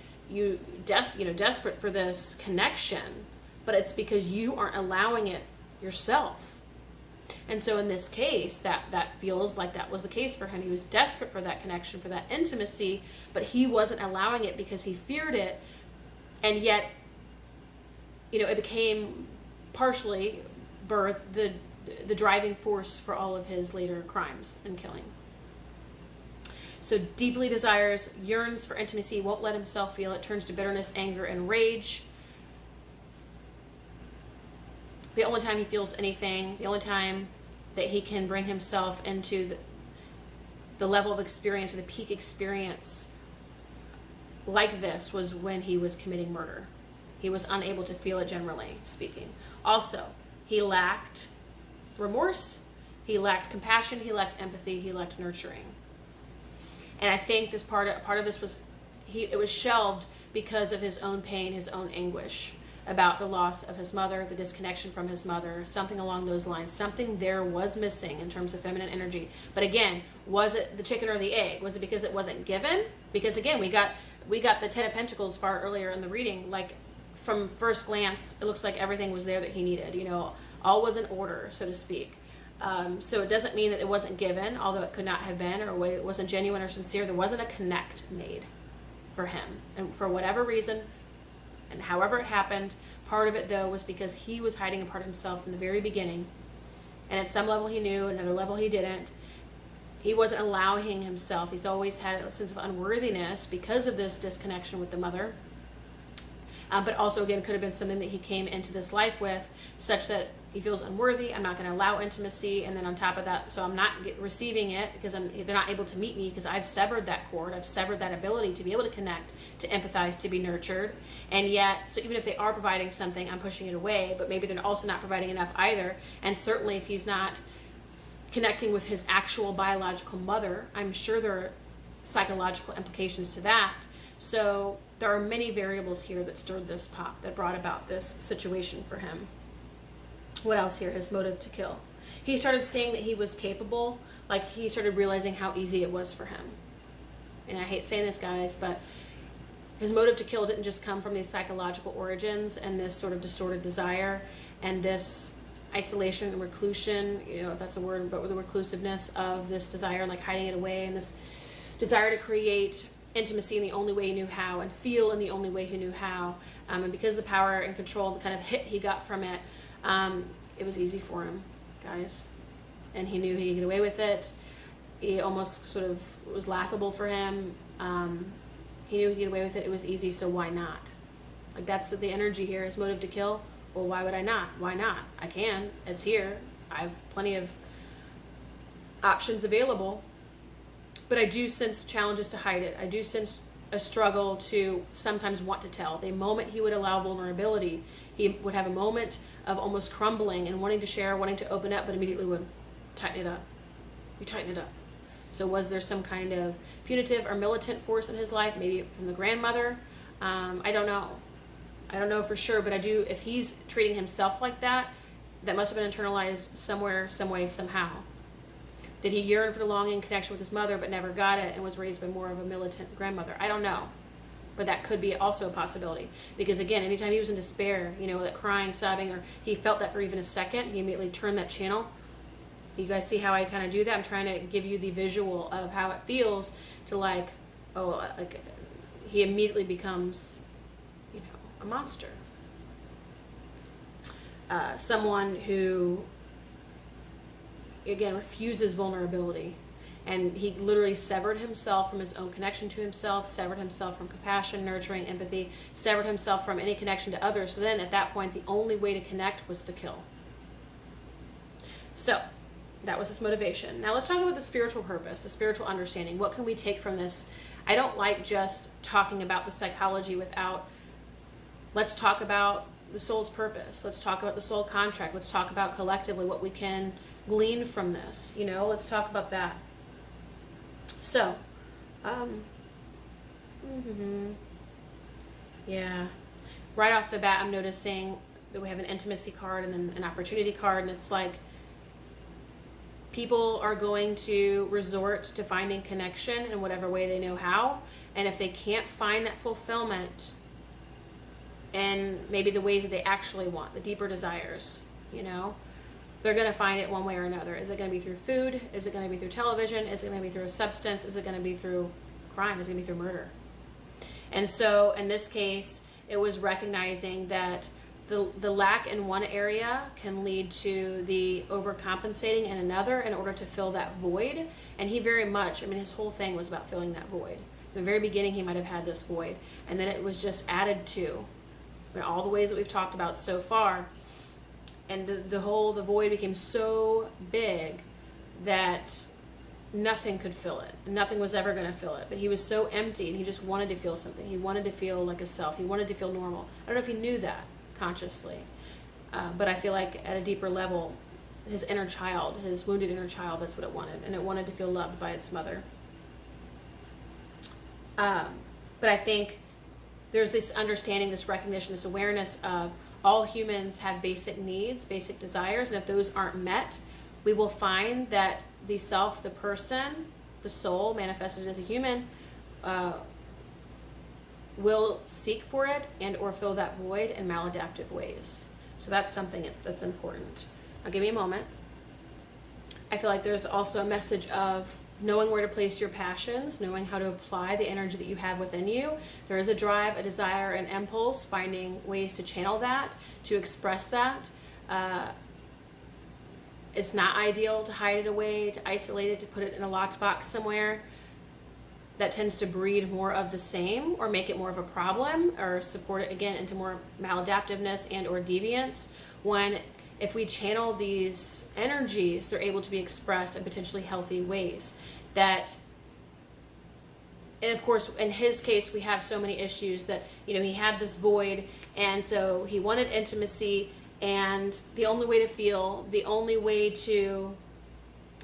desperate for this connection. But it's because you aren't allowing it yourself. And so in this case, that feels like that was the case for him. He was desperate for that connection, for that intimacy, but he wasn't allowing it because he feared it. And yet, it became partially the driving force for all of his later crimes and killing. So deeply desires, yearns for intimacy, won't let himself feel it, turns to bitterness, anger, and rage. The only time he feels anything, the only time that he can bring himself into the level of experience, or the peak experience like this, was when he was committing murder. He was unable to feel it, generally speaking. Also, he lacked remorse, he lacked compassion, he lacked empathy, he lacked nurturing. And I think this part of this was, it was shelved because of his own pain, his own anguish about the loss of his mother, the disconnection from his mother, something along those lines. Something there was missing in terms of feminine energy. But again, was it the chicken or the egg? Was it because it wasn't given? Because again, we got the Ten of Pentacles far earlier in the reading. Like, from first glance, it looks like everything was there that he needed. All was in order, so to speak. So it doesn't mean that it wasn't given, although it could not have been, or it wasn't genuine or sincere. There wasn't a connect made for him. And for whatever reason, and however it happened, part of it, though, was because he was hiding a part of himself from the very beginning. And at some level he knew, another level he didn't. He wasn't allowing himself. He's always had a sense of unworthiness because of this disconnection with the mother. But also, again, could have been something that he came into this life with, such that he feels unworthy. I'm not going to allow intimacy. And then on top of that, so I'm not receiving it because they're not able to meet me because I've severed that cord. I've severed that ability to be able to connect, to empathize, to be nurtured. And yet, so even if they are providing something, I'm pushing it away, but maybe they're also not providing enough either. And certainly if he's not connecting with his actual biological mother, I'm sure there are psychological implications to that. So there are many variables here that stirred this pot, that brought about this situation for him. What else here? His motive to kill. He started seeing that he was capable, like he started realizing how easy it was for him. And I hate saying this, guys, but his motive to kill didn't just come from these psychological origins and this sort of distorted desire and this isolation and reclusion, you know, if that's a word, but with the reclusiveness of this desire and like hiding it away, and this desire to create intimacy in the only way he knew how and feel in the only way he knew how. And because the power and control, the kind of hit he got from it, it was easy for him, guys. And he knew he could get away with it. He almost sort of was laughable for him. He knew he could get away with it. It was easy, so why not? Like, that's the energy here. His motive to kill. Well, why would I not? Why not? I can. It's here. I have plenty of options available. But I do sense challenges to hide it. I do sense a struggle to sometimes want to tell. The moment he would allow vulnerability, he would have a moment of almost crumbling and wanting to share, wanting to open up, but immediately would tighten it up. You tighten it up. So was there some kind of punitive or militant force in his life, maybe from the grandmother? I don't know. I don't know for sure, but I do, if he's treating himself like that, that must have been internalized somewhere, some way, somehow. Did he yearn for the longing connection with his mother but never got it and was raised by more of a militant grandmother? I don't know. But that could be also a possibility. Because again, anytime he was in despair, you know, that crying, sobbing, or he felt that for even a second, he immediately turned that channel. You guys see how I kind of do that? I'm trying to give you the visual of how it feels to like, oh, like he immediately becomes, you know, a monster. Someone who, again, refuses vulnerability. And he literally severed himself from his own connection to himself, severed himself from compassion, nurturing, empathy, severed himself from any connection to others. So then at that point, the only way to connect was to kill. So that was his motivation. Now let's talk about the spiritual purpose, the spiritual understanding. What can we take from this? I don't like just talking about the psychology without, let's talk about the soul's purpose. Let's talk about the soul contract. Let's talk about collectively what we can glean from this. You know, let's talk about that. So, yeah, right off the bat, I'm noticing that we have an intimacy card and then an opportunity card, and it's like people are going to resort to finding connection in whatever way they know how, and if they can't find that fulfillment in maybe the ways that they actually want, the deeper desires, you know, they're going to find it one way or another. Is it going to be through food? Is it going to be through television? Is it going to be through a substance? Is it going to be through crime? Is it going to be through murder? And so in this case, it was recognizing that the lack in one area can lead to the overcompensating in another in order to fill that void. And he very much, I mean, his whole thing was about filling that void. From the very beginning, he might have had this void. And then it was just added to in all the ways that we've talked about so far. And the void became so big that nothing could fill it. Nothing was ever going to fill it. But he was so empty, and he just wanted to feel something. He wanted to feel like a self. He wanted to feel normal. I don't know if he knew that consciously. But I feel like at a deeper level, his inner child, his wounded inner child, that's what it wanted. And it wanted to feel loved by its mother. But I think there's this understanding, this recognition, this awareness of all humans have basic needs, basic desires, and if those aren't met, we will find that the self, the person, the soul manifested as a human, will seek for it and or fill that void in maladaptive ways. So that's something that's important. Now give me a moment. I feel like there's also a message of knowing where to place your passions, knowing how to apply the energy that you have within you. There is a drive, a desire, an impulse, finding ways to channel that, to express that. It's not ideal to hide it away, to isolate it, to put it in a locked box somewhere. that tends to breed more of the same, or make it more of a problem, or support it again into more maladaptiveness and or deviance. When if we channel these energies, they're able to be expressed in potentially healthy ways. That, and of course, in his case, we have so many issues that, he had this void, and so he wanted intimacy, and the only way to feel, the only way to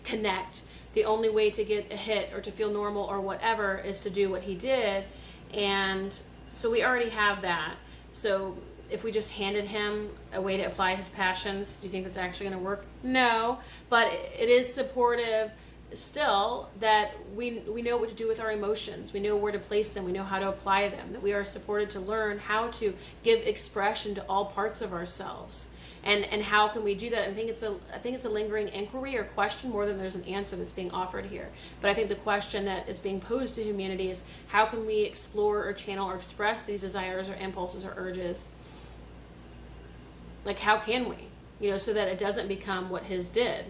connect, the only way to get a hit or to feel normal or whatever is to do what he did. And so we already have that. So if we just handed him a way to apply his passions, do you think that's actually going to work? No, but it is supportive still that we know what to do with our emotions. We know where to place them. We know how to apply them. That we are supported to learn how to give expression to all parts of ourselves. And how can we do that? I think it's a lingering inquiry or question more than there's an answer that's being offered here. But I think the question that is being posed to humanity is, how can we explore or channel or express these desires or impulses or urges? Like, how can we? So that it doesn't become what his did.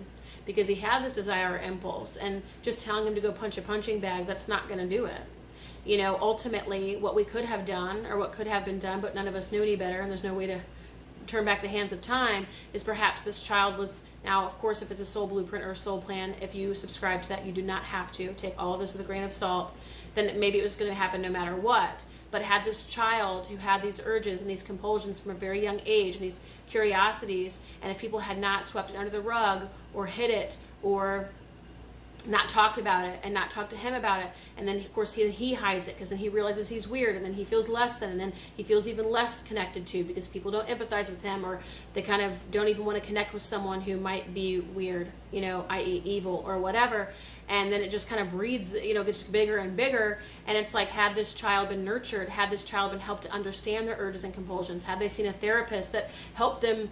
Because he had this desire or impulse, and just telling him to go punch a punching bag, that's not going to do it. Ultimately, what we could have done, or what could have been done, but none of us knew any better, and there's no way to turn back the hands of time, is perhaps this child was, now of course if it's a soul blueprint or a soul plan, if you subscribe to that, you do not have to take all of this with a grain of salt. Then maybe it was going to happen no matter what. But had this child who had these urges and these compulsions from a very young age, and these curiosities, and if people had not swept it under the rug or hid it or not talked about it and not talked to him about it, and then of course he hides it because then he realizes he's weird, and then he feels less than, and then he feels even less connected to, because people don't empathize with him, or they kind of don't even want to connect with someone who might be weird, i.e. evil or whatever. And then it just kind of breeds, gets bigger and bigger. And it's like, had this child been nurtured, had this child been helped to understand their urges and compulsions, had they seen a therapist that helped them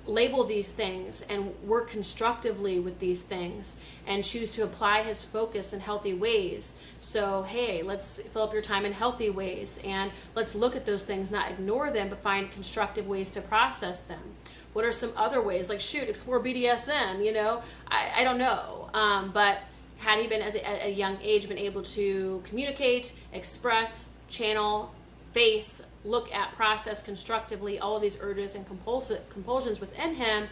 label these things and work constructively with these things and choose to apply his focus in healthy ways. So, hey, let's fill up your time in healthy ways, and let's look at those things, not ignore them, but find constructive ways to process them. What are some other ways? Like, explore BDSM, I don't know. But had he been at a young age been able to communicate, express, channel, face, look at, process constructively all of these urges and compulsions within him,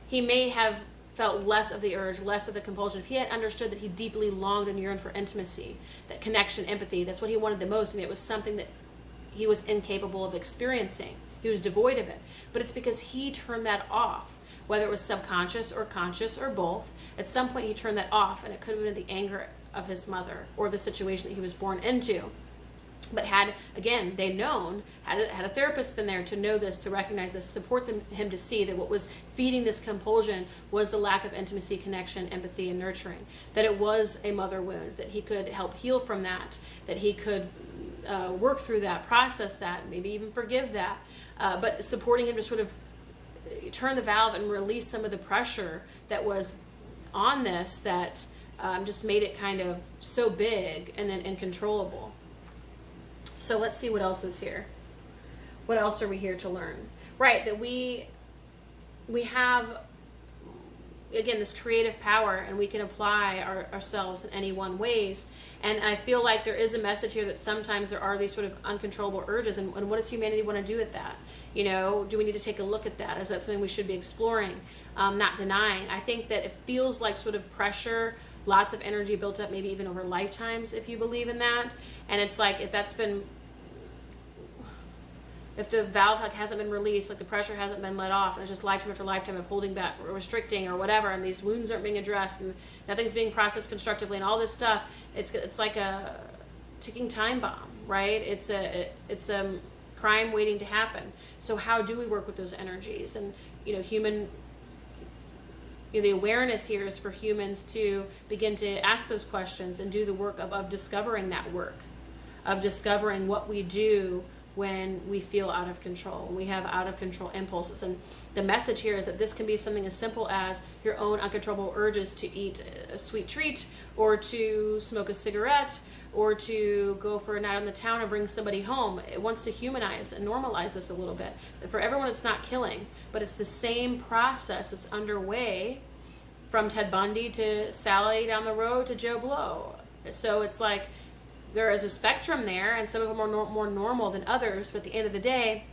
he may have felt less of the urge, less of the compulsion. If he had understood that he deeply longed and yearned for intimacy, that connection, empathy, that's what he wanted the most, and it was something that he was incapable of experiencing. He was devoid of it. But it's because he turned that off, whether it was subconscious or conscious or both. At some point he turned that off, and it could have been the anger of his mother or the situation that he was born into. But had, again, they known, had a therapist been there to know this, to recognize this, support him to see that what was feeding this compulsion was the lack of intimacy, connection, empathy, and nurturing. That it was a mother wound, that he could help heal from that he could work through that, process that, maybe even forgive that. But supporting him to sort of turn the valve and release some of the pressure that was on this, that just made it kind of so big and then uncontrollable. So let's see what else is here. What else are we here to learn? Right, that we have, again, this creative power, and we can apply ourselves in any one ways. And I feel like there is a message here that sometimes there are these sort of uncontrollable urges, and what does humanity want to do with that? Do we need to take a look at that? Is that something we should be exploring, not denying? I think that it feels like sort of pressure, lots of energy built up, maybe even over lifetimes, if you believe in that. And it's like, if the valve hasn't been released, like the pressure hasn't been let off, and it's just lifetime after lifetime of holding back or restricting or whatever, and these wounds aren't being addressed, and nothing's being processed constructively, and all this stuff, it's like a ticking time bomb, right? It's a crime waiting to happen. So how do we work with those energies? And the awareness here is for humans to begin to ask those questions and do the work of discovering that work, of discovering what we do when we feel out of control, when we have out of control impulses. And the message here is that this can be something as simple as your own uncontrollable urges to eat a sweet treat, or to smoke a cigarette, or to go for a night on the town and bring somebody home. It wants to humanize and normalize this a little bit. And for everyone, it's not killing, but it's the same process that's underway from Ted Bundy to Sally down the road to Joe Blow. So it's like, there is a spectrum there, and some of them are more normal than others, but at the end of the day,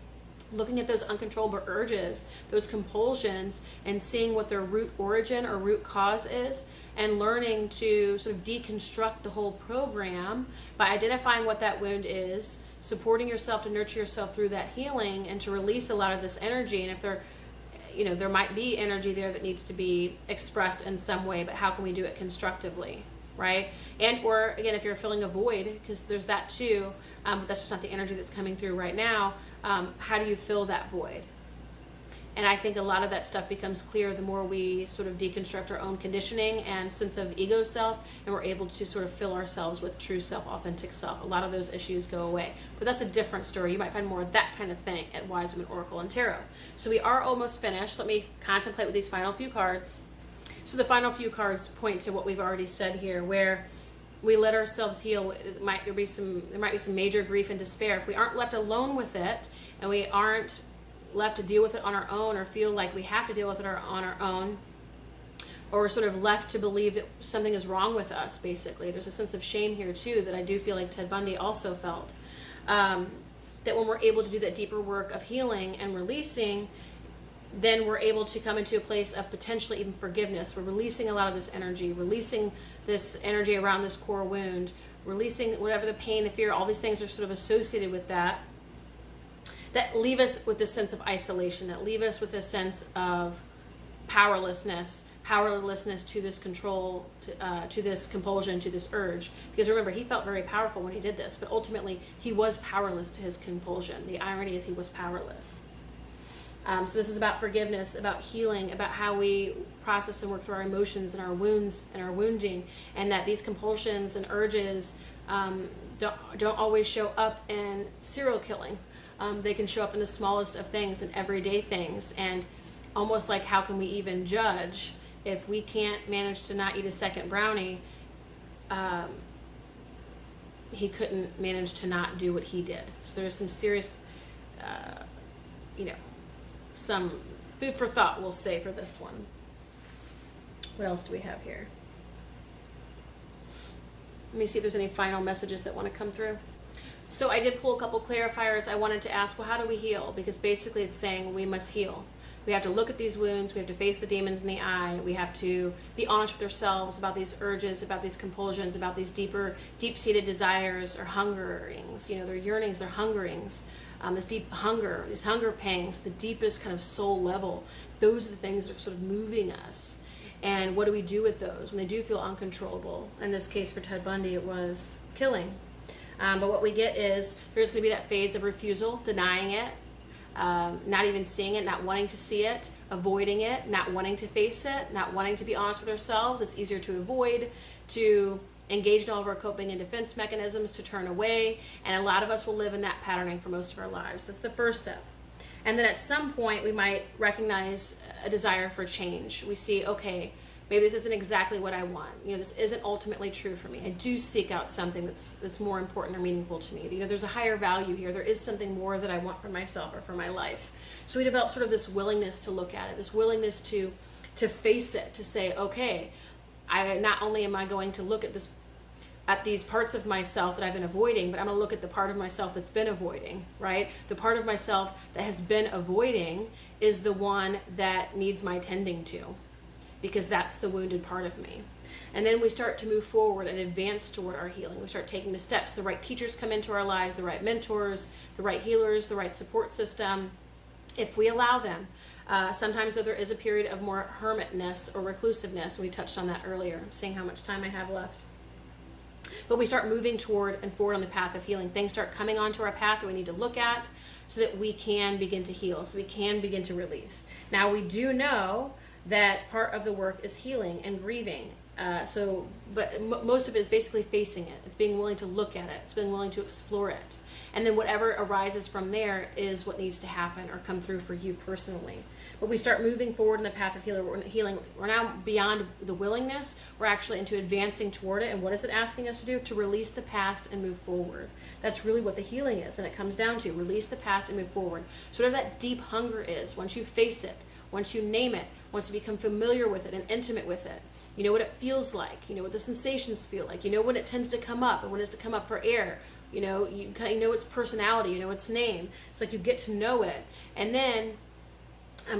looking at those uncontrollable urges, those compulsions, and seeing what their root origin or root cause is, and learning to sort of deconstruct the whole program by identifying what that wound is, supporting yourself to nurture yourself through that healing, and to release a lot of this energy. And if there might be energy there that needs to be expressed in some way, but how can we do it constructively, right? And or again, if you're feeling a void, because there's that too, but that's just not the energy that's coming through right now. How do you fill that void? And I think a lot of that stuff becomes clear the more we sort of deconstruct our own conditioning and sense of ego self, and we're able to sort of fill ourselves with true self, authentic self. A lot of those issues go away. But that's a different story. You might find more of that kind of thing at Wise Women Oracle and Tarot. So we are almost finished. Let me contemplate with these final few cards. So the final few cards point to what we've already said here, where we let ourselves heal. There might be some major grief and despair. If we aren't left alone with it, and we aren't left to deal with it on our own, or feel like we have to deal with it on our own, or we're sort of left to believe that something is wrong with us, basically. There's a sense of shame here too that I do feel like Ted Bundy also felt. That when we're able to do that deeper work of healing and releasing, then we're able to come into a place of potentially even forgiveness. We're releasing a lot of this energy around this core wound, releasing whatever the pain, the fear, all these things are sort of associated with that leave us with this sense of isolation, that leave us with a sense of powerlessness to this control, to this compulsion, to this urge. Because remember, he felt very powerful when he did this, but ultimately he was powerless to his compulsion. The irony is he was powerless. So this is about forgiveness, about healing, about how we process and work through our emotions and our wounds and our wounding, and that these compulsions and urges don't always show up in serial killing. They can show up in the smallest of things and everyday things. And almost like, how can we even judge if we can't manage to not eat a second brownie? He couldn't manage to not do what he did. So there's some serious, some food for thought, we'll say, for this one. What else do we have here? Let me see if there's any final messages that want to come through. So I did pull a couple clarifiers. I wanted to ask, well, how do we heal? Because basically it's saying we must heal. We have to look at these wounds. We have to face the demons in the eye. We have to be honest with ourselves about these urges, about these compulsions, about these deep-seated desires or hungerings. Their yearnings, their hungerings, this deep hunger, these hunger pangs, the deepest kind of soul level. Those are the things that are sort of moving us. And what do we do with those when they do feel uncontrollable? In this case for Ted Bundy, it was killing. But what we get is there's going to be that phase of refusal, denying it, not even seeing it, not wanting to see it, avoiding it, not wanting to face it, not wanting to be honest with ourselves. It's easier to avoid, to engage in all of our coping and defense mechanisms, to turn away. And a lot of us will live in that patterning for most of our lives. That's the first step. And then at some point we might recognize a desire for change. We see, okay, maybe this isn't exactly what I want. This isn't ultimately true for me. I do seek out something that's more important or meaningful to me. There's a higher value here. There is something more that I want for myself or for my life. So we develop sort of this willingness to look at it, this willingness to face it, to say, okay, not only am I going to look at these parts of myself that I've been avoiding, but I'm going to look at the part of myself that's been avoiding, right? The part of myself that has been avoiding is the one that needs my tending to, because that's the wounded part of me. And then we start to move forward and advance toward our healing. We start taking the steps. The right teachers come into our lives, the right mentors, the right healers, the right support system, if we allow them. Sometimes though, there is a period of more hermitness or reclusiveness. We touched on that earlier. I'm seeing how much time I have left. But we start moving toward and forward on the path of healing. Things start coming onto our path that we need to look at so that we can begin to heal, so we can begin to release. Now we do know that part of the work is healing and grieving. But most of it is basically facing it. It's being willing to look at it. It's being willing to explore it. And then whatever arises from there is what needs to happen or come through for you personally. But we start moving forward in the path of healing. We're now beyond the willingness. We're actually into advancing toward it. And what is it asking us to do? To release the past and move forward. That's really what the healing is. And it comes down to release the past and move forward. So whatever that deep hunger is, once you face it, once you name it, once you become familiar with it and intimate with it, You know what it feels like. You know what the sensations feel like. You know when it tends to come up and when it's to come up for air. You know its personality. You know its name. It's like you get to know it, and then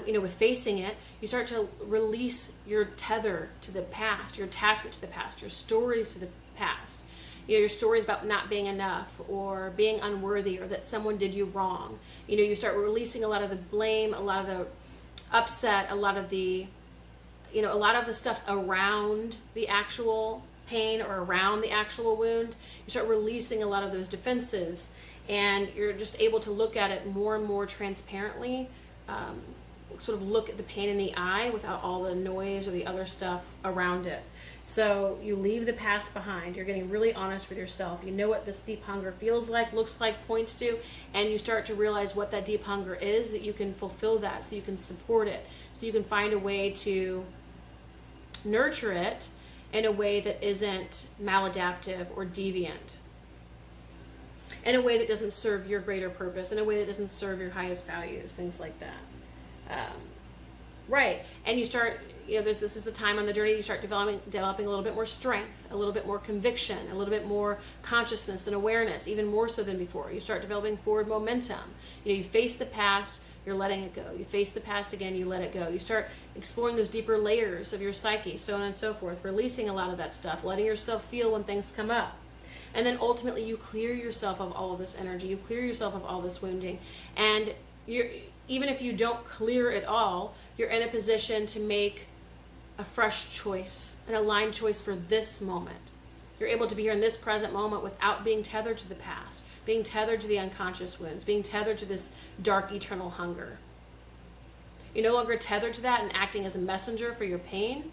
with facing it, you start to release your tether to the past, your attachment to the past, your stories to the past. Your stories about not being enough or being unworthy or that someone did you wrong. You start releasing a lot of the blame, a lot of the upset, a lot of the stuff around the actual pain or around the actual wound. You start releasing a lot of those defenses, and you're just able to look at it more and more transparently, sort of look at the pain in the eye without all the noise or the other stuff around it. So you leave the past behind. You're getting really honest with yourself. You know what this deep hunger feels like, looks like, points to, and you start to realize what that deep hunger is, that you can fulfill that, so you can support it, so you can find a way to nurture it in a way that isn't maladaptive or deviant, in a way that doesn't serve your greater purpose, in a way that doesn't serve your highest values, things like that. Right. And you start, this is the time on the journey you start developing a little bit more strength, a little bit more conviction, a little bit more consciousness and awareness, even more so than before. You start developing forward momentum. You face the past, you're letting it go. You face the past again, you let it go. You start exploring those deeper layers of your psyche, so on and so forth, releasing a lot of that stuff, letting yourself feel when things come up. And then ultimately you clear yourself of all of this energy, you clear yourself of all this wounding, and even if you don't clear it all, you're in a position to make a fresh choice, an aligned choice for this moment. You're able to be here in this present moment without being tethered to the past, being tethered to the unconscious wounds, being tethered to this dark eternal hunger. You're no longer tethered to that and acting as a messenger for your pain,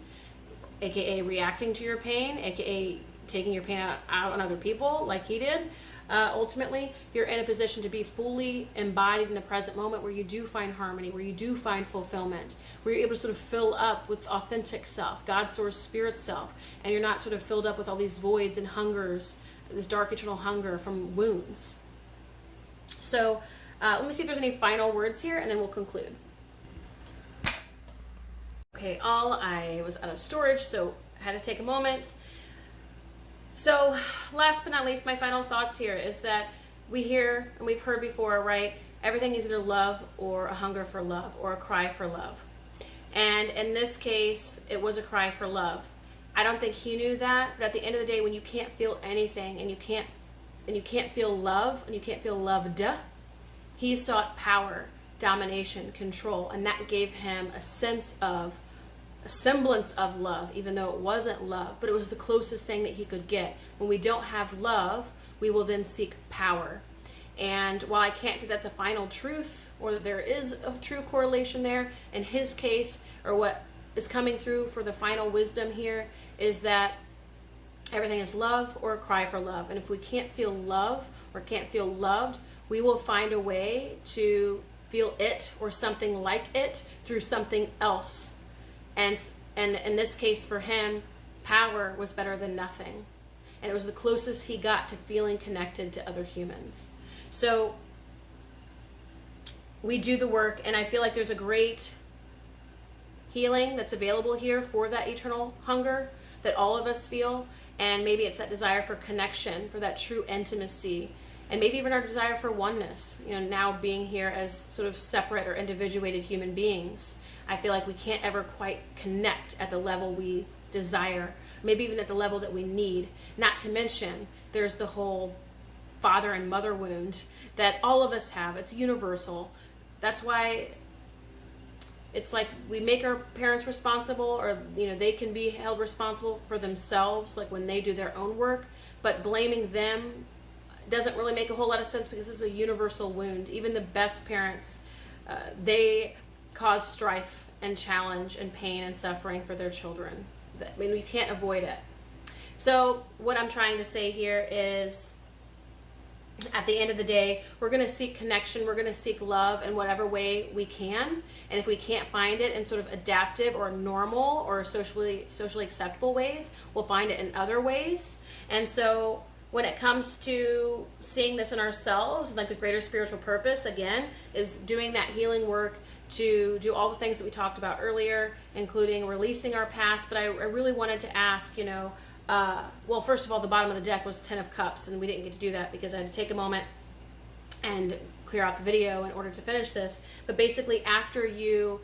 aka reacting to your pain, aka taking your pain out on other people like he did. Ultimately, you're in a position to be fully embodied in the present moment, where you do find harmony, where you do find fulfillment, where you're able to sort of fill up with authentic self, God, source, spirit self, and you're not sort of filled up with all these voids and hungers, this dark eternal hunger from wounds. So let me see if there's any final words here, and then we'll conclude. Okay, I was out of storage, so I had to take a moment. So last but not least, my final thoughts here is that we hear, and we've heard before, right? Everything is either love or a hunger for love or a cry for love. And in this case, it was a cry for love. I don't think he knew that, but at the end of the day, when you can't feel anything and you can't feel love and you can't feel loved, he sought power, domination, control, and that gave him a semblance of love, even though it wasn't love, but it was the closest thing that he could get. When we don't have love, we will then seek power. And while I can't say that's a final truth or that there is a true correlation there, in his case, or what is coming through for the final wisdom here, is that everything is love or a cry for love. And if we can't feel love or can't feel loved, we will find a way to feel it or something like it through something else. And in this case for him, power was better than nothing. And it was the closest he got to feeling connected to other humans. So we do the work, and I feel like there's a great healing that's available here for that eternal hunger that all of us feel. And maybe it's that desire for connection, for that true intimacy, and maybe even our desire for oneness, now being here as sort of separate or individuated human beings. I feel like we can't ever quite connect at the level we desire, maybe even at the level that we need. Not to mention, there's the whole father and mother wound that all of us have. It's universal. That's why it's like we make our parents responsible, or they can be held responsible for themselves, like when they do their own work, but blaming them doesn't really make a whole lot of sense, because it's a universal wound. Even the best parents, they cause strife and challenge and pain and suffering for their children. I mean, you can't avoid it. So what I'm trying to say here is, at the end of the day, we're going to seek connection, we're going to seek love in whatever way we can. And if we can't find it in sort of adaptive or normal or socially acceptable ways, we'll find it in other ways. And so when it comes to seeing this in ourselves, like the greater spiritual purpose, again, is doing that healing work, to do all the things that we talked about earlier, including releasing our past. But I really wanted to ask, well, first of all, the bottom of the deck was 10 of Cups, and we didn't get to do that because I had to take a moment and clear out the video in order to finish this. But basically, after you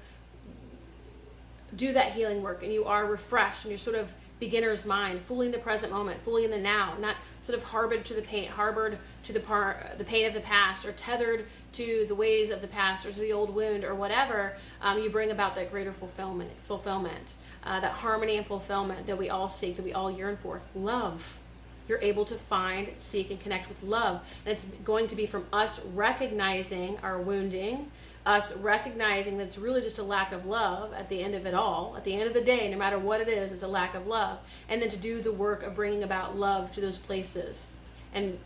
do that healing work and you are refreshed and you're sort of beginner's mind, fully in the present moment, fully in the now, not sort of harbored to the pain of the past, or tethered to the ways of the past or to the old wound or whatever, you bring about that greater fulfillment, that harmony and fulfillment that we all seek, that we all yearn for. Love. You're able to find, seek, and connect with love. And it's going to be from us recognizing our wounding, us recognizing that it's really just a lack of love at the end of it all. At the end of the day, no matter what it is, it's a lack of love. And then to do the work of bringing about love to those places and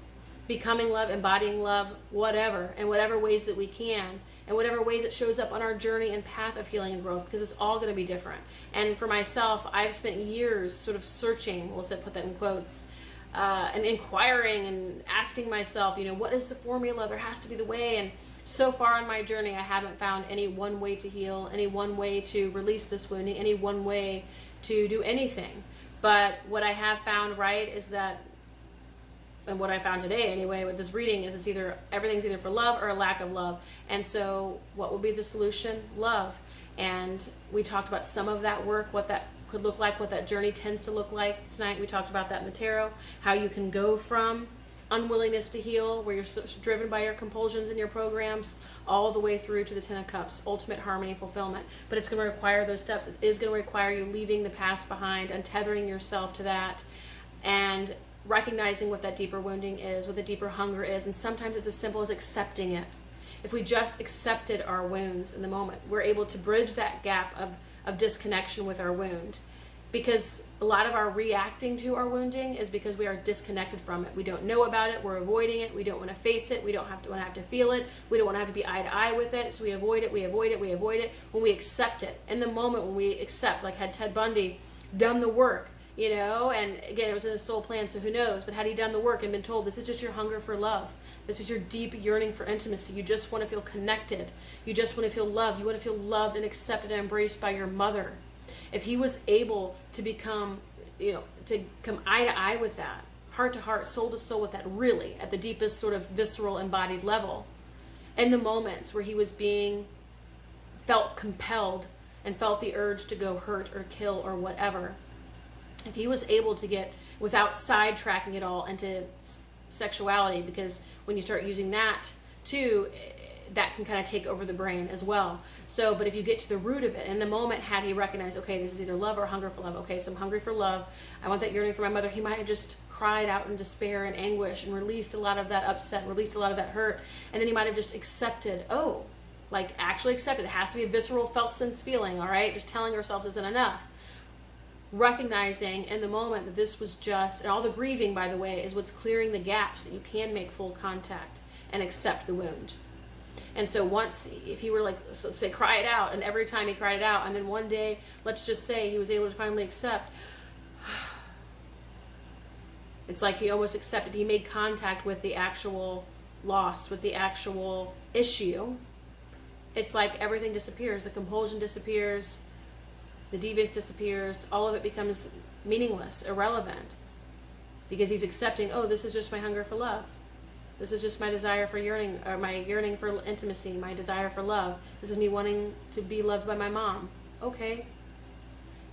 becoming love, embodying love, whatever, in whatever ways that we can, and whatever ways it shows up on our journey and path of healing and growth, because it's all going to be different. And for myself, I've spent years sort of searching, we'll put that in quotes, and inquiring and asking myself, what is the formula? There has to be the way. And so far on my journey, I haven't found any one way to heal, any one way to release this wounding, any one way to do anything. But what I have found, right, is that, and what I found today anyway with this reading, is everything's either for love or a lack of love. And so what would be the solution? Love. And we talked about some of that work, what that could look like, what that journey tends to look like tonight. We talked about that in the tarot, how you can go from unwillingness to heal, where you're so driven by your compulsions and your programs, all the way through to the 10 of Cups, ultimate harmony and fulfillment. But it's going to require those steps. It is going to require you leaving the past behind, untethering yourself to that, and recognizing what that deeper wounding is, what the deeper hunger is. And sometimes it's as simple as accepting it. If we just accepted our wounds in the moment, we're able to bridge that gap of disconnection with our wound. Because a lot of our reacting to our wounding is because we are disconnected from it. We don't know about it. We're avoiding it. We don't want to face it. We don't want to have to feel it. We don't want to have to be eye to eye with it. So we avoid it. We avoid it. We avoid it. When we accept it, in the moment when we accept, like had Ted Bundy done the work, and again, it was in his soul plan, so who knows? But had he done the work and been told, this is just your hunger for love. This is your deep yearning for intimacy. You just want to feel connected. You just want to feel loved. You want to feel loved and accepted and embraced by your mother. If he was able to become, to come eye to eye with that, heart to heart, soul to soul with that, really at the deepest sort of visceral embodied level, in the moments where he was felt compelled and felt the urge to go hurt or kill or whatever, if he was able to get, without sidetracking it all into sexuality, because when you start using that too, that can kind of take over the brain as well. So, but if you get to the root of it, in the moment, had he recognized, okay, this is either love or hunger for love. Okay, so I'm hungry for love. I want that yearning for my mother. He might have just cried out in despair and anguish and released a lot of that upset, released a lot of that hurt. And then he might have just accepted, actually accepted. It has to be a visceral felt sense feeling, all right? Just telling ourselves isn't enough. Recognizing in the moment that this was just, and all the grieving, by the way, is what's clearing the gaps that you can make full contact and accept the wound. And so once, if he were let's say, cry it out, and every time he cried it out, and then one day, let's just say he was able to finally accept, it's like he almost accepted, he made contact with the actual loss, with the actual issue. It's like everything disappears. The compulsion disappears, the deviance disappears, all of it becomes meaningless, irrelevant, because he's accepting, this is just my hunger for love. This is just my desire for yearning, or my yearning for intimacy, my desire for love. This is me wanting to be loved by my mom. Okay.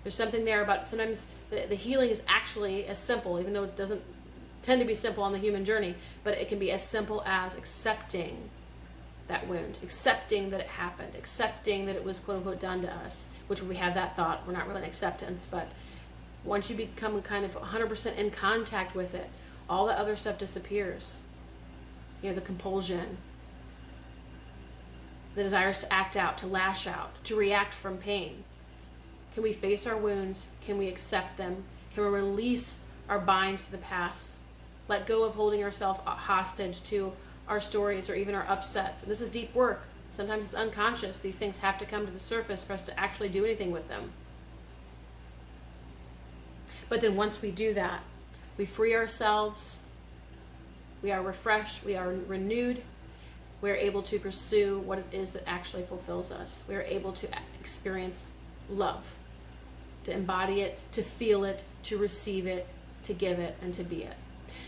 There's something there about, sometimes the healing is actually as simple, even though it doesn't tend to be simple on the human journey, but it can be as simple as accepting that wound, accepting that it happened, accepting that it was quote unquote done to us, which we have that thought, we're not really in acceptance, but once you become kind of 100% in contact with it, all the other stuff disappears. The compulsion, the desires to act out, to lash out, to react from pain. Can we face our wounds? Can we accept them? Can we release our binds to the past? Let go of holding ourselves hostage to our stories or even our upsets. And this is deep work. Sometimes it's unconscious. These things have to come to the surface for us to actually do anything with them. But then once we do that, we free ourselves. We are refreshed, we are renewed, we're able to pursue what it is that actually fulfills us. We're able to experience love, to embody it, to feel it, to receive it, to give it, and to be it.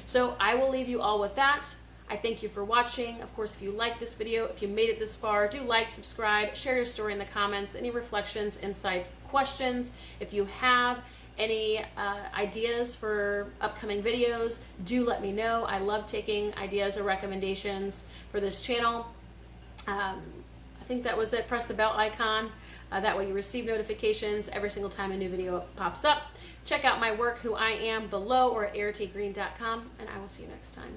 So I will leave you all with that. I thank you for watching. Of course, if you like this video, if you made it this far, do like, subscribe, share your story in the comments, any reflections, insights, questions. If you have any ideas for upcoming videos, do let me know. I love taking ideas or recommendations for this channel. I think that was it. Press the bell icon. That way you receive notifications every single time a new video pops up. Check out my work, Who I Am, below or at erritygreen.com, and I will see you next time.